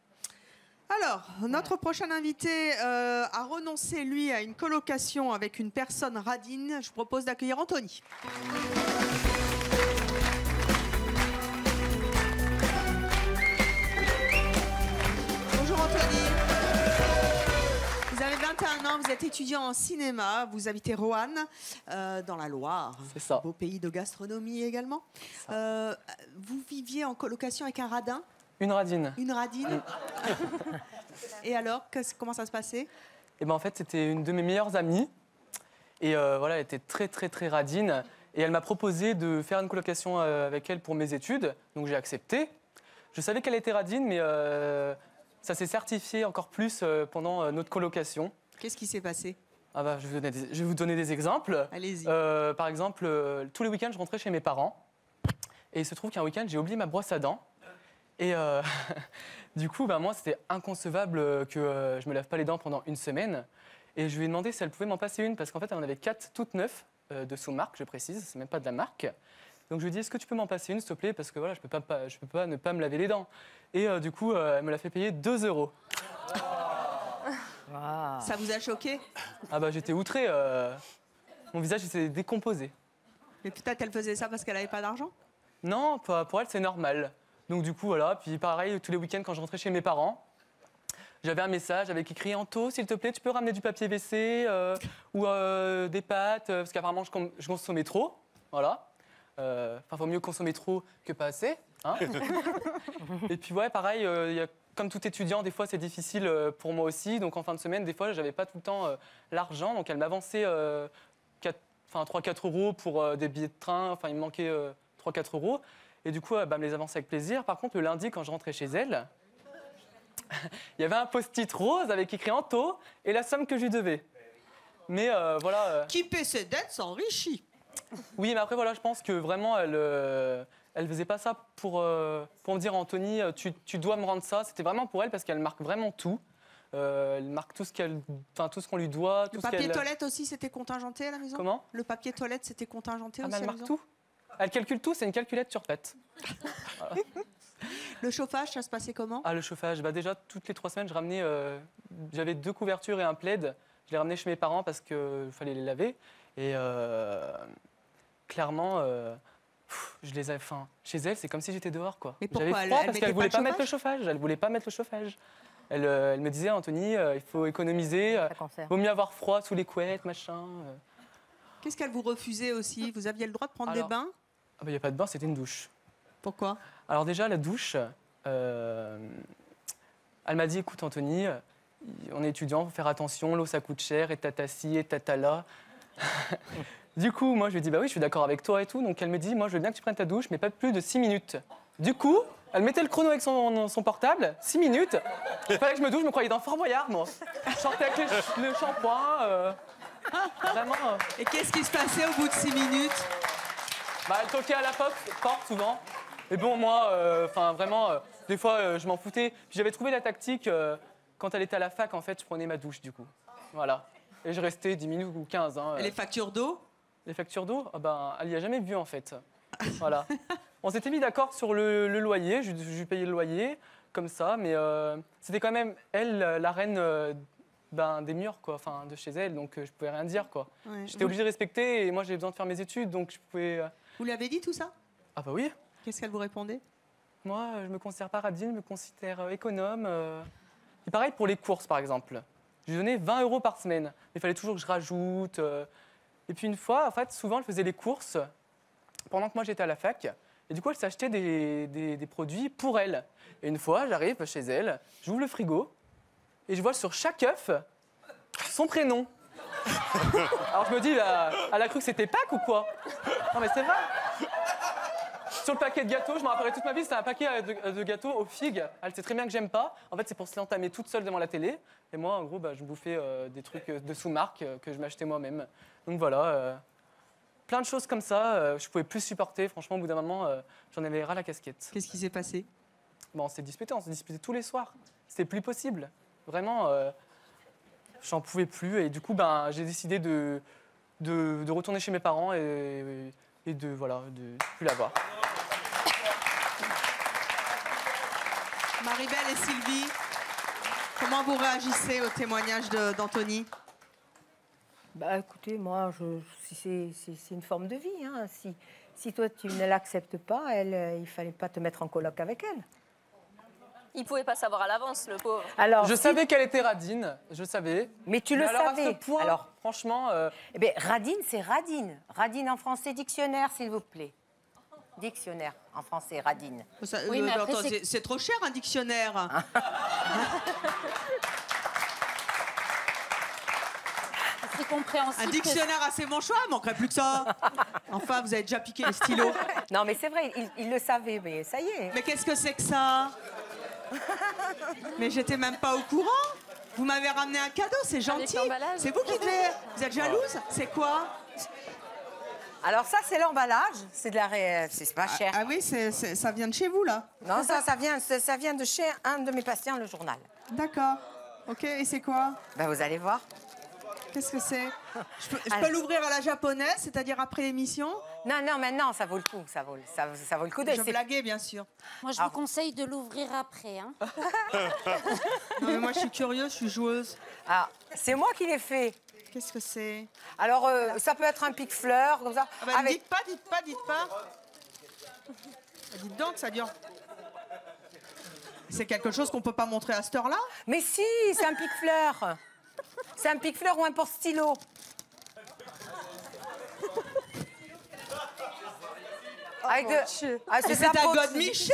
Alors, notre prochain invité a renoncé, lui, à une colocation avec une personne radine. Je vous propose d'accueillir Anthony. Bonjour Anthony. Vous avez 21 ans, vous êtes étudiant en cinéma, vous habitez Roanne, dans la Loire. C'est ça. Beau pays de gastronomie également. Vous viviez en colocation avec un radin? Une radine. Une radine. Et alors, comment ça se passait? Et ben en fait, c'était une de mes meilleures amies. Et voilà, elle était très, très, très radine. Et elle m'a proposé de faire une colocation avec elle pour mes études. Donc j'ai accepté. Je savais qu'elle était radine, mais ça s'est certifié encore plus pendant notre colocation. Qu'est-ce qui s'est passé? Ah bah, je vais vous donner des exemples. Allez-y. Par exemple, tous les week-ends, je rentrais chez mes parents. Et il se trouve qu'un week-end, j'ai oublié ma brosse à dents. Et du coup, moi, c'était inconcevable que je me lave pas les dents pendant une semaine. Et je lui ai demandé si elle pouvait m'en passer une, parce qu'en fait, elle en avait 4 toutes neuves, de sous marque, je précise, c'est même pas de la marque. Donc je lui ai dit, est-ce que tu peux m'en passer une, s'il te plaît, parce que voilà, je peux pas ne pas me laver les dents. Et du coup, elle me l'a fait payer 2 €. Ça vous a choqué? Ah bah j'étais outré, mon visage s'est décomposé. Mais peut-être elle faisait ça parce qu'elle n'avait pas d'argent? Non, pour elle, c'est normal. Donc du coup, voilà. Puis pareil, tous les week-ends, quand je rentrais chez mes parents, j'avais un message avec écrit « Anto, s'il te plaît, tu peux ramener du papier WC ou des pâtes ?» Parce qu'apparemment, je consommais trop. Voilà. Enfin, vaut mieux consommer trop que pas assez. Hein. Et puis, ouais, pareil, comme tout étudiant, des fois, c'est difficile pour moi aussi. Donc, en fin de semaine, des fois, j'avais pas tout le temps l'argent. Donc, elle m'avançait 3-4 € pour des billets de train. Enfin, il me manquait 3-4 €. Et du coup, elle me les avançait avec plaisir. Par contre, le lundi, quand je rentrais chez elle, il y avait un post-it rose avec écrit Anto et la somme que je lui devais. Mais voilà. Qui paie ses dettes s'enrichit. Oui, mais après, voilà, je pense que vraiment, elle faisait pas ça pour me dire Anthony, tu dois me rendre ça. C'était vraiment pour elle parce qu'elle marque vraiment tout. Elle marque tout ce qu'on lui doit. Le papier toilette aussi, c'était contingenté à la maison? Comment? Le papier toilette, c'était contingenté aussi à elle la marque maison? tout. Elle calcule tout, c'est une calculette sur patte. Voilà. Le chauffage, ça se passait comment? Ah, le chauffage, déjà, toutes les 3 semaines, je ramenais... j'avais 2 couvertures et un plaid. Je les ramenais chez mes parents parce qu'il fallait les laver. Et clairement, je les avais... chez elle, c'est comme si j'étais dehors, quoi. Mais pourquoi? J'avais froid parce qu'elle ne voulait pas mettre le chauffage. Elle voulait pas mettre le chauffage. Elle me disait, Anthony, il faut économiser. Vaut mieux avoir froid sous les couettes, machin. Qu'est-ce qu'elle vous refusait aussi? Vous aviez le droit de prendre des bains? Ah bah, il n'y a pas de bain, c'était une douche. Pourquoi? Alors déjà, la douche, elle m'a dit, écoute Anthony, on est étudiant, il faut faire attention, l'eau ça coûte cher, et tata-ci, et tata-là. Du coup, moi je lui ai dit, bah oui, je suis d'accord avec toi et tout. Donc elle me dit, moi je veux bien que tu prennes ta douche, mais pas plus de 6 minutes. Du coup, elle mettait le chrono avec son portable, 6 minutes. Il fallait que je me douche, je me croyais dans Fort Boyard, moi. Je sortais avec le shampoing. Vraiment. Et qu'est-ce qui se passait au bout de 6 minutes? Elle toquait à la porte souvent. Et bon, moi, vraiment, des fois, je m'en foutais. Puis j'avais trouvé la tactique, quand elle était à la fac, en fait, je prenais ma douche, du coup. Voilà. Et je restais 10 minutes ou 15. Hein, Et les factures d'eau? Les factures d'eau, elle n'y a jamais vu, en fait. Voilà. On s'était mis d'accord sur le loyer, je lui payais le loyer, comme ça, mais c'était quand même, elle, la reine des murs, quoi, de chez elle, donc je pouvais rien dire, quoi. Ouais. J'étais obligé de respecter, et moi, j'avais besoin de faire mes études, donc je pouvais... Vous lui avez dit tout ça? Ah bah oui. Qu'est-ce qu'elle vous répondait? Moi, je me considère pas radine, je me considère économe. Et pareil pour les courses, par exemple. Je lui donnais 20 € par semaine. Il fallait toujours que je rajoute. Et puis une fois, en fait, souvent, elle faisait les courses pendant que moi, j'étais à la fac. Et du coup, elle s'achetait des produits pour elle. Et une fois, j'arrive chez elle, j'ouvre le frigo et je vois sur chaque œuf son prénom. Alors je me dis, elle a cru que c'était Pâques ou quoi? Non mais c'est vrai. Sur le paquet de gâteaux, je me rappellerai toute ma vie, c'était un paquet de gâteaux aux figues. Elle sait très bien que j'aime pas. En fait, c'est pour se l'entamer toute seule devant la télé. Et moi, en gros, je bouffais des trucs de sous-marque que je m'achetais moi-même. Donc voilà, plein de choses comme ça. Je pouvais plus supporter. Franchement, au bout d'un moment, j'en avais ras la casquette. Qu'est-ce qui s'est passé? On s'est disputé tous les soirs. C'était plus possible. Vraiment, j'en pouvais plus. Et du coup, j'ai décidé de retourner chez mes parents et de plus la voir. Maribel et Sylvie, comment vous réagissez au témoignage d'Anthony? Écoutez, moi, c'est une forme de vie. Hein. Si toi, tu ne l'acceptes pas, il ne fallait pas te mettre en coloc avec elle. Il ne pouvait pas savoir à l'avance, le pauvre. Alors, je savais qu'elle était radine, je savais. Mais tu le savais. À ce point, alors, franchement... Eh bien, radine, c'est radine. Radine en français, dictionnaire, s'il vous plaît. Dictionnaire en français, radine. Oui, mais après, c'est trop cher, un dictionnaire. C'est compréhensible. Un dictionnaire à ses manchois, il manquerait plus que ça. Enfin, vous avez déjà piqué les stylos. Non, mais c'est vrai, il le savait, mais ça y est. Mais qu'est-ce que c'est que ça? Mais j'étais même pas au courant. Vous m'avez ramené un cadeau, c'est gentil. C'est vous qui devez... Vous êtes jalouse? C'est quoi? Alors ça, c'est l'emballage. C'est de la c'est pas cher. Ah oui, ça vient de chez vous, là? Non, ça vient de chez un de mes patients, le journal. D'accord. Ok, et c'est quoi? Ben, vous allez voir. Qu'est-ce que c'est? Je peux l'ouvrir à la japonaise, c'est-à-dire après l'émission? Non, non, mais non, ça vaut le coup. Ça vaut le coup. Je blaguais, bien sûr. Moi, je vous conseille de l'ouvrir après. Hein. Non, mais moi, je suis curieuse, je suis joueuse. Ah, c'est moi qui l'ai fait. Qu'est-ce que c'est? Alors, ça peut être un pique-fleur, comme ça. Ah bah, dites pas. Dites donc, ça dure. C'est quelque chose qu'on peut pas montrer à cette heure-là? Mais si, c'est un pique-fleur. C'est un pique-fleur ou un porte-stylo. Avec de... Ah, c'est un God Miché.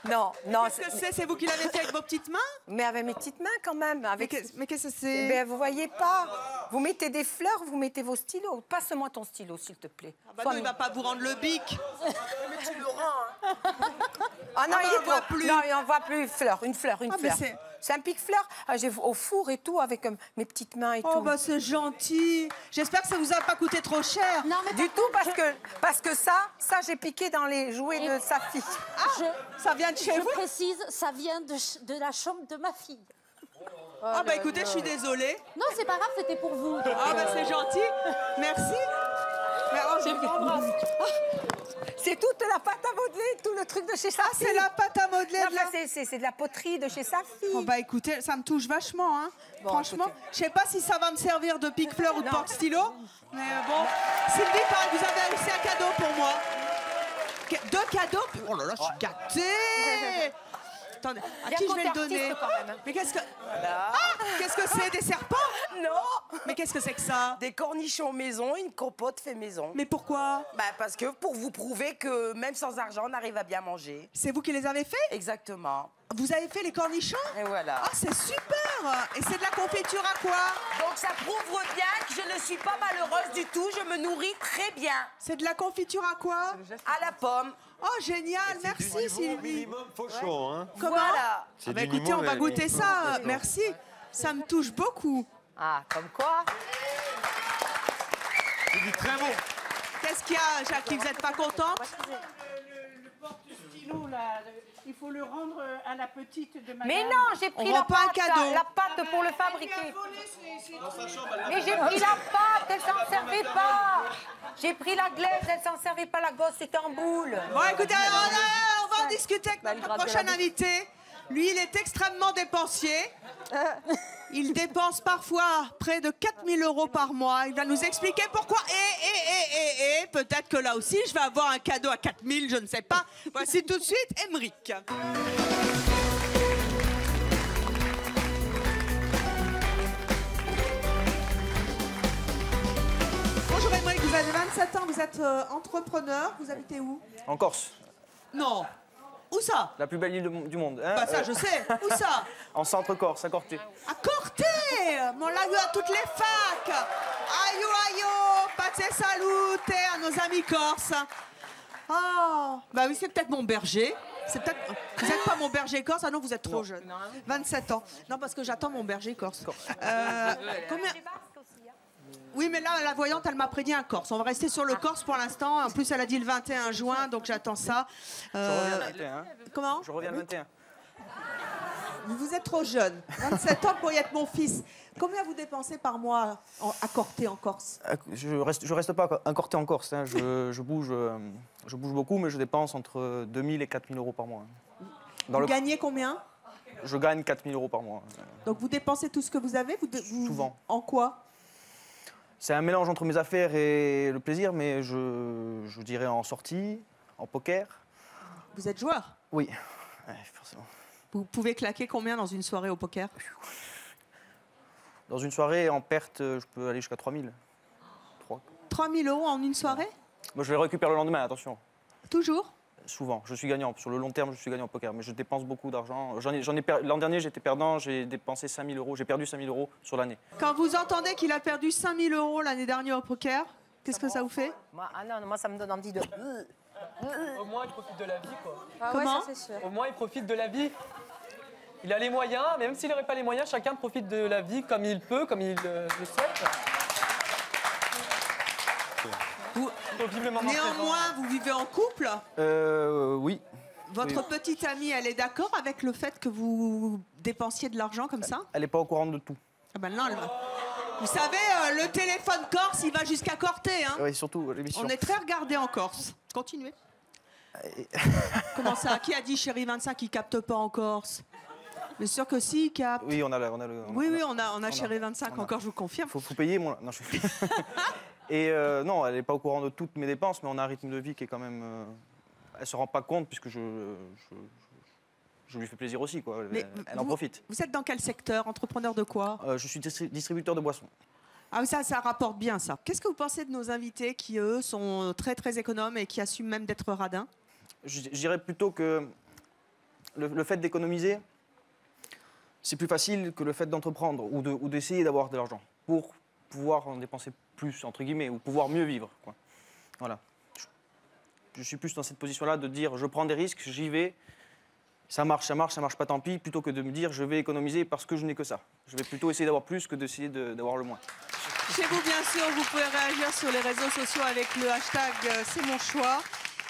Non, non. Qu'est-ce que c'est? C'est vous qui l'avez fait avec vos petites mains? Mais avec mes petites mains quand même. Avec... Mais qu'est-ce que c'est? Ben, vous voyez pas. Vous mettez des fleurs, vous mettez vos stylos. Passe-moi ton stylo, s'il te plaît. Ah bah non, il va pas vous rendre le bic. Mais tu le rends. Ah non, il voit plus. Non, il n'en voit plus. Une fleur. C'est un pique-fleur. Ah, j'ai au four et tout, avec mes petites mains et tout. Oh, bah c'est gentil. J'espère que ça vous a pas coûté trop cher. Non, mais du tout, parce que ça j'ai piqué dans les jouets de sa fille. Ah, ça vient de chez vous? Je précise, ça vient de la chambre de ma fille. Ah bah écoutez, je suis désolée. Non, c'est pas grave, c'était pour vous. Ah bah c'est gentil. Merci. C'est toute la pâte à modeler, tout le truc de chez sa fille. C'est la pâte à modeler. C'est de la poterie de chez sa fille. Oh bah écoutez, ça me touche vachement, hein. Bon, franchement, je sais pas si ça va me servir de pique-fleur ou de porte-stylo, mais bon. Sylvie, pareil, vous avez aussi un cadeau pour moi. 2 cadeaux? Oh là là, je suis gâtée. Attendez, à qui je vais le donner? Mais qu'est-ce que... Ah, qu'est-ce que c'est? Des serpents? Non. Mais qu'est-ce que c'est que ça? Des cornichons maison, une compote fait maison. Mais pourquoi? Bah parce que pour vous prouver que même sans argent, on arrive à bien manger. C'est vous qui les avez fait? Exactement. Vous avez fait les cornichons? Et voilà. Ah, c'est super! Et c'est de la confiture à quoi? Donc ça prouve bien que je ne suis pas malheureuse du tout, je me nourris très bien. C'est de la confiture à quoi? À la pomme. Oh, génial, merci Sylvie. Minimum fauchon, hein. Comment? Voilà. Ah bah, écoutez, on va goûter ça, merci. Ça me touche beaucoup. Ah, comme quoi? C'est du très bon. Qu'est-ce qu'il y a, Jackie? Vous n'êtes pas contente? Le porte-stylo, là, il faut le rendre à la petite de madame. Mais non, j'ai pris la pâte pour le fabriquer. Mais j'ai pris la pâte, elle s'en servait pas. J'ai pris la glaise, elle s'en servait pas, la gosse, c'était en boule. Bon, écoutez, on va en discuter avec notre prochain invité. Lui, il est extrêmement dépensier. Il dépense parfois près de 4 000 € par mois. Il va nous expliquer pourquoi. Et peut-être que là aussi, je vais avoir un cadeau à 4 000, je ne sais pas. Voici tout de suite Émeric. Bonjour Émeric, vous avez 27 ans, vous êtes entrepreneur. Vous habitez où? En Corse. Non. Où ça? La plus belle île du monde. Hein, bah ça, je sais. Où ça? En centre-Corse, à Corté. À Corté. On l'a eu à toutes les facs. Aïe, aïe, pace salute à nos amis corses. Oh, bah oui, c'est peut-être mon berger. C'est peut-être... Vous n'êtes pas mon berger corse? Ah non, vous êtes trop jeune. 27 ans. Non, parce que j'attends mon berger corse. Combien... Oui, mais là, la voyante, elle m'a prédit un Corse. On va rester sur le Corse pour l'instant. En plus, elle a dit le 21 juin, donc j'attends ça. Je reviens le 21. Comment? Je reviens le 21. Vous êtes trop jeune. 27 ans pour y être mon fils. Combien vous dépensez par mois à Corté en Corse? Je reste pas à Corté en Corse. Hein. Je bouge beaucoup, mais je dépense entre 2 000 et 4 000 € par mois. Vous gagnez combien? Je gagne 4 000 € par mois. Donc vous dépensez tout ce que vous avez? Souvent. En quoi? C'est un mélange entre mes affaires et le plaisir, mais je dirais en sortie, en poker. Vous êtes joueur? Oui, ouais, forcément. Vous pouvez claquer combien dans une soirée au poker? Dans une soirée, en perte, je peux aller jusqu'à 3 000. 3 000 € en une soirée? Moi, je les récupère le lendemain, attention. Toujours? Souvent. Je suis gagnant. Sur le long terme, je suis gagnant au poker, mais je dépense beaucoup d'argent. L'an dernier, j'étais perdant, j'ai dépensé 5 000 €. J'ai perdu 5 000 € sur l'année. Quand vous entendez qu'il a perdu 5 000 € l'année dernière au poker, Qu'est-ce que ça vous fait? Moi, moi, ça me donne envie de... Au moins, il profite de la vie, quoi. Comment? ça, c'est sûr. Au moins, il profite de la vie. Il a les moyens, mais même s'il n'aurait pas les moyens, chacun profite de la vie comme il peut, comme il le souhaite. Néanmoins, vous vivez en couple? Oui. Votre petite amie, elle est d'accord avec le fait que vous dépensiez de l'argent comme ça? Elle n'est pas au courant de tout. Ah ben non, vous savez, le téléphone corse, il va jusqu'à Corté. Hein. Oui, surtout l'émission. On est très regardé en Corse. Continuez. Comment ça? Qui a dit Chérie 25 qui capte pas en Corse? Bien sûr que si, il capte. Oui, on a Chérie 25 encore, je vous confirme. Faut payer, moi. Non, je... Et non, elle n'est pas au courant de toutes mes dépenses, mais on a un rythme de vie qui est quand même... Elle se rend pas compte puisque je lui fais plaisir aussi, quoi. Elle en profite. Vous êtes dans quel secteur? Entrepreneur de quoi? Je suis distributeur de boissons. Ah oui, ça rapporte bien, ça. Qu'est-ce que vous pensez de nos invités qui, eux, sont très, très économes et qui assument même d'être radins? Je dirais plutôt que le fait d'économiser, c'est plus facile que le fait d'entreprendre ou d'essayer d'avoir de l'argent pour pouvoir en dépenser plus, entre guillemets, ou pouvoir mieux vivre, quoi. Voilà. Je suis plus dans cette position-là de dire je prends des risques, j'y vais, ça marche pas, tant pis, plutôt que de me dire je vais économiser parce que je n'ai que ça. Je vais plutôt essayer d'avoir plus que d'essayer d'avoir le moins. Chez vous, bien sûr, vous pouvez réagir sur les réseaux sociaux avec le hashtag C'est mon choix.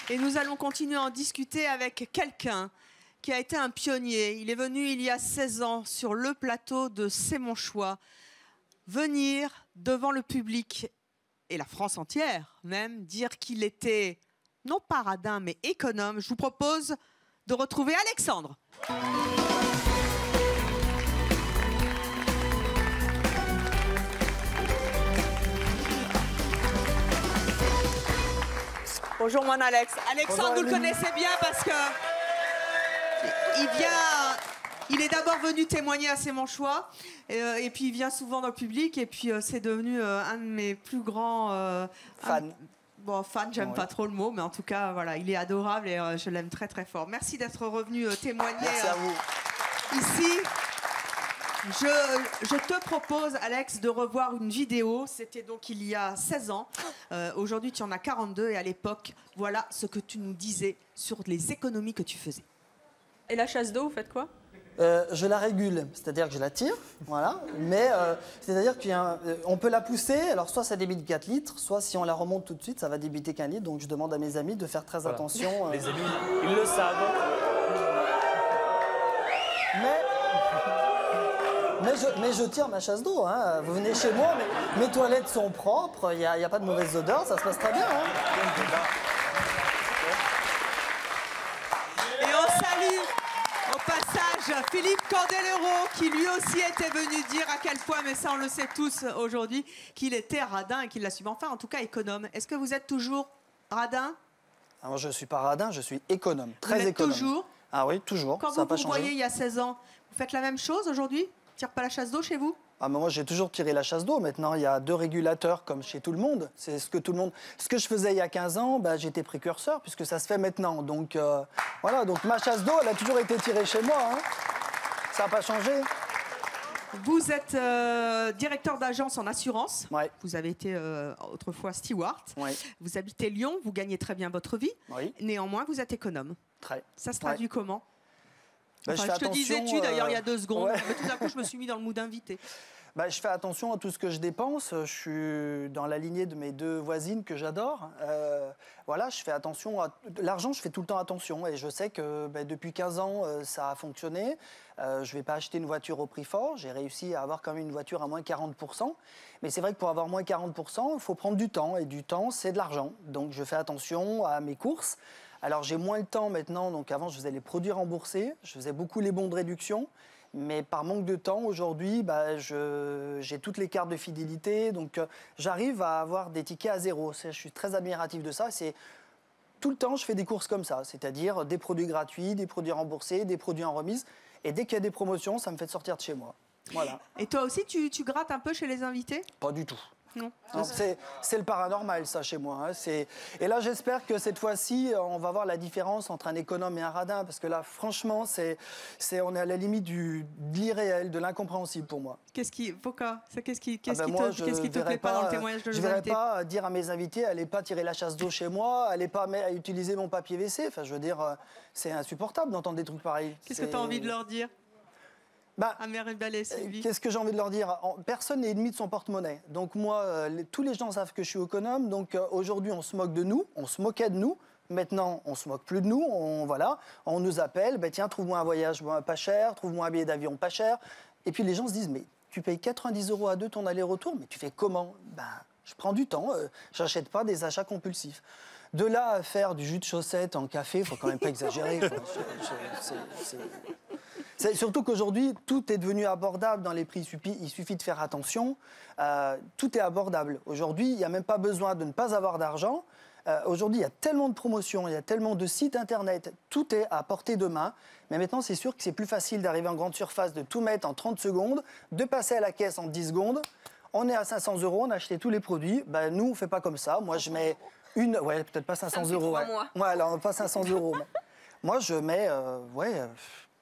Et nous allons continuer à en discuter avec quelqu'un qui a été un pionnier. Il est venu il y a 16 ans sur le plateau de C'est mon choix, venir devant le public et la France entière même, dire qu'il était non pas radin mais économe. Je vous propose de retrouver Alexandre. Bonjour mon Alex. Alexandre, Bonjour, vous le connaissez bien parce que il est d'abord venu témoigner à C'est mon choix et puis il vient souvent dans le public et puis c'est devenu un de mes plus grands fans. Bon, fan, j'aime pas trop le mot, mais en tout cas, voilà, il est adorable et je l'aime très très fort. Merci d'être revenu témoigner Merci à vous. Ici. Je te propose, Alex, de revoir une vidéo. C'était donc il y a 16 ans. Aujourd'hui, tu en as 42 et à l'époque, voilà ce que tu nous disais sur les économies que tu faisais. Et la chasse d'eau, vous faites quoi? Je la régule, c'est-à-dire que je la tire, voilà. Mais c'est-à-dire qu'on peut la pousser, alors soit ça débite 4 litres, soit si on la remonte tout de suite, ça va débiter qu'1 litre. Donc je demande à mes amis de faire très attention. Les amis, ils le savent. Mais je tire ma chasse d'eau. Hein. Vous venez chez moi, mes toilettes sont propres, il n'y a pas de mauvaise odeur, ça se passe très bien. Hein. Et on salue au passage Philippe Candelero qui lui aussi était venu dire à quel point, mais ça on le sait tous aujourd'hui, qu'il était radin et qu'il l'assume. Enfin, en tout cas économe. Est-ce que vous êtes toujours radin? Alors, je ne suis pas radin, je suis économe, très économe. Toujours? Ah oui, toujours. Quand ça vous vous voyez il y a 16 ans, vous faites la même chose aujourd'hui? Tire pas la chasse d'eau chez vous? Ah, mais moi, j'ai toujours tiré la chasse d'eau. Maintenant, il y a 2 régulateurs comme chez tout le monde. C'est ce que tout le monde... Ce que je faisais il y a 15 ans, bah, j'étais précurseur puisque ça se fait maintenant. Donc, voilà. Donc, ma chasse d'eau, elle a toujours été tirée chez moi. Hein. Ça n'a pas changé. Vous êtes directeur d'agence en assurance. Ouais. Vous avez été autrefois steward. Ouais. Vous habitez Lyon. Vous gagnez très bien votre vie. Oui. Néanmoins, vous êtes économe. Très. Ça se traduit comment? Bah, Enfin, je te disais tu d'ailleurs il y a 2 secondes, ouais. mais tout d'un coup je me suis mis dans le mood invité. Bah, je fais attention à tout ce que je dépense. Je suis dans la lignée de mes 2 voisines que j'adore. Voilà, je fais attention à l'argent. Je fais tout le temps attention et je sais que depuis 15 ans ça a fonctionné. Je ne vais pas acheter une voiture au prix fort. J'ai réussi à avoir quand même une voiture à moins 40%. Mais c'est vrai que pour avoir moins 40%, il faut prendre du temps et du temps c'est de l'argent. Donc je fais attention à mes courses. Alors j'ai moins le temps maintenant, donc avant je faisais les produits remboursés, je faisais beaucoup les bons de réduction, mais par manque de temps aujourd'hui, j'ai toutes les cartes de fidélité, donc j'arrive à avoir des tickets à 0. Je suis très admiratif de ça, c'est tout le temps je fais des courses comme ça, c'est-à-dire des produits gratuits, des produits remboursés, des produits en remise, et dès qu'il y a des promotions, ça me fait sortir de chez moi. Voilà. Et toi aussi tu grattes un peu chez les invités? Pas du tout. Non. C'est le paranormal, ça, chez moi. Hein. Et là, j'espère que cette fois-ci, on va voir la différence entre un économe et un radin, parce que là, franchement, on est à la limite de l'irréel, de l'incompréhensible pour moi. Pourquoi? Qu'est-ce qui te plaît pas dans le témoignage de nos Je ne verrais invités? pas dire à mes invités, allez pas tirer la chasse d'eau chez moi, allez pas utiliser mon papier WC. Enfin, je veux dire, c'est insupportable d'entendre des trucs pareils. Qu'est-ce que tu as envie de leur dire? Amère Ballet, Sylvie. Qu'est-ce que j'ai envie de leur dire? Personne n'est ennemi de son porte-monnaie. Donc moi, tous les gens savent que je suis économe. Donc aujourd'hui, on se moque de nous, on se moquait de nous. Maintenant, on se moque plus de nous. On nous appelle, tiens, trouve-moi un voyage pas cher, trouve-moi un billet d'avion pas cher. Et puis les gens se disent, mais tu payes 90 € à deux ton aller-retour, mais tu fais comment? Je prends du temps, j'achète pas des achats compulsifs. De là à faire du jus de chaussette en café, il faut quand même pas exagérer. C'est surtout qu'aujourd'hui, tout est devenu abordable dans les prix. Il suffit de faire attention. Tout est abordable. Aujourd'hui, il n'y a même pas besoin de ne pas avoir d'argent. Aujourd'hui, il y a tellement de promotions, il y a tellement de sites internet. Tout est à portée de main. Mais maintenant, c'est sûr que c'est plus facile d'arriver en grande surface, de tout mettre en 30 secondes, de passer à la caisse en 10 secondes. On est à 500 €, on a acheté tous les produits. Nous, on ne fait pas comme ça. Moi, je mets ouais, peut-être pas 500 €. Ouais, alors pas 500 €. Moi, je mets,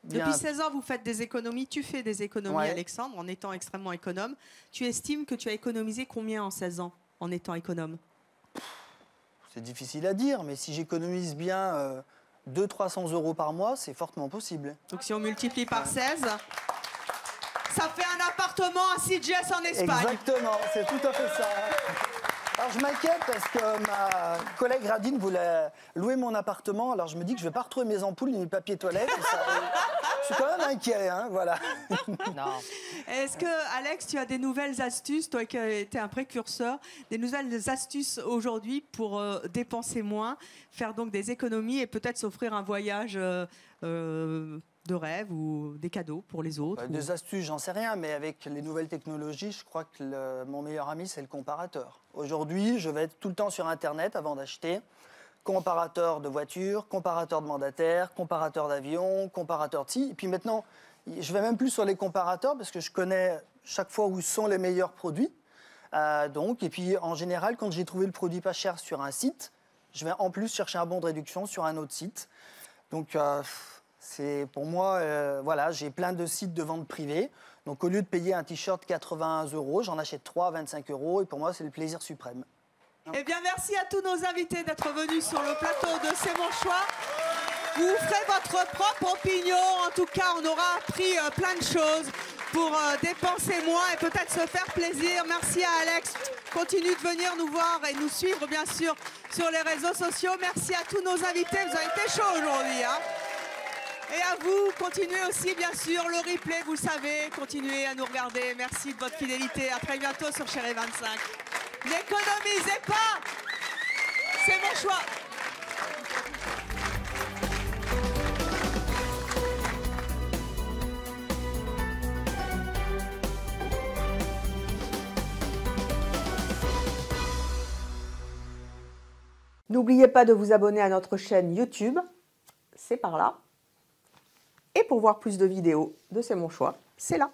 Depuis 16 ans, vous faites des économies. Tu fais des économies, Alexandre, en étant extrêmement économe. Tu estimes que tu as économisé combien en 16 ans en étant économe? C'est difficile à dire, mais si j'économise bien 200-300 € par mois, c'est fortement possible. Donc si on multiplie par 16, ça fait un appartement à Sitges en Espagne. Exactement, c'est tout à fait ça. Alors je m'inquiète parce que ma collègue Radine voulait louer mon appartement. Alors je me dis que je ne vais pas retrouver mes ampoules ni mes papiers toilettes. Je suis quand même inquiet, hein, voilà. Non. Est-ce que, Alex, tu as des nouvelles astuces, toi qui as été un précurseur, des nouvelles astuces aujourd'hui pour dépenser moins, faire donc des économies et peut-être s'offrir un voyage de rêve ou des cadeaux pour les autres? Des astuces, j'en sais rien, mais avec les nouvelles technologies, je crois que mon meilleur ami, c'est le comparateur. Aujourd'hui, je vais être tout le temps sur Internet avant d'acheter. Comparateur de voitures, comparateur de mandataires, comparateur d'avions, comparateur de ci. Et puis maintenant, je vais même plus sur les comparateurs parce que je connais chaque fois où sont les meilleurs produits. Et puis en général, quand j'ai trouvé le produit pas cher sur un site, je vais en plus chercher un bon de réduction sur un autre site. Donc c'est pour moi, voilà, j'ai plein de sites de vente privée. Donc au lieu de payer un t-shirt 81 €, j'en achète 3 à 25 € et pour moi, c'est le plaisir suprême. Eh bien, merci à tous nos invités d'être venus sur le plateau de C'est mon choix. Vous ferez votre propre opinion. En tout cas, on aura appris plein de choses pour dépenser moins et peut-être se faire plaisir. Merci à Alex. Continue de venir nous voir et nous suivre, bien sûr, sur les réseaux sociaux. Merci à tous nos invités. Vous avez été chaud aujourd'hui, hein. Et à vous, continuez aussi, bien sûr, le replay, vous le savez. Continuez à nous regarder. Merci de votre fidélité. À très bientôt sur Chérie 25. N'économisez pas! C'est mon choix! N'oubliez pas de vous abonner à notre chaîne YouTube, c'est par là. Et pour voir plus de vidéos de C'est mon choix, c'est là.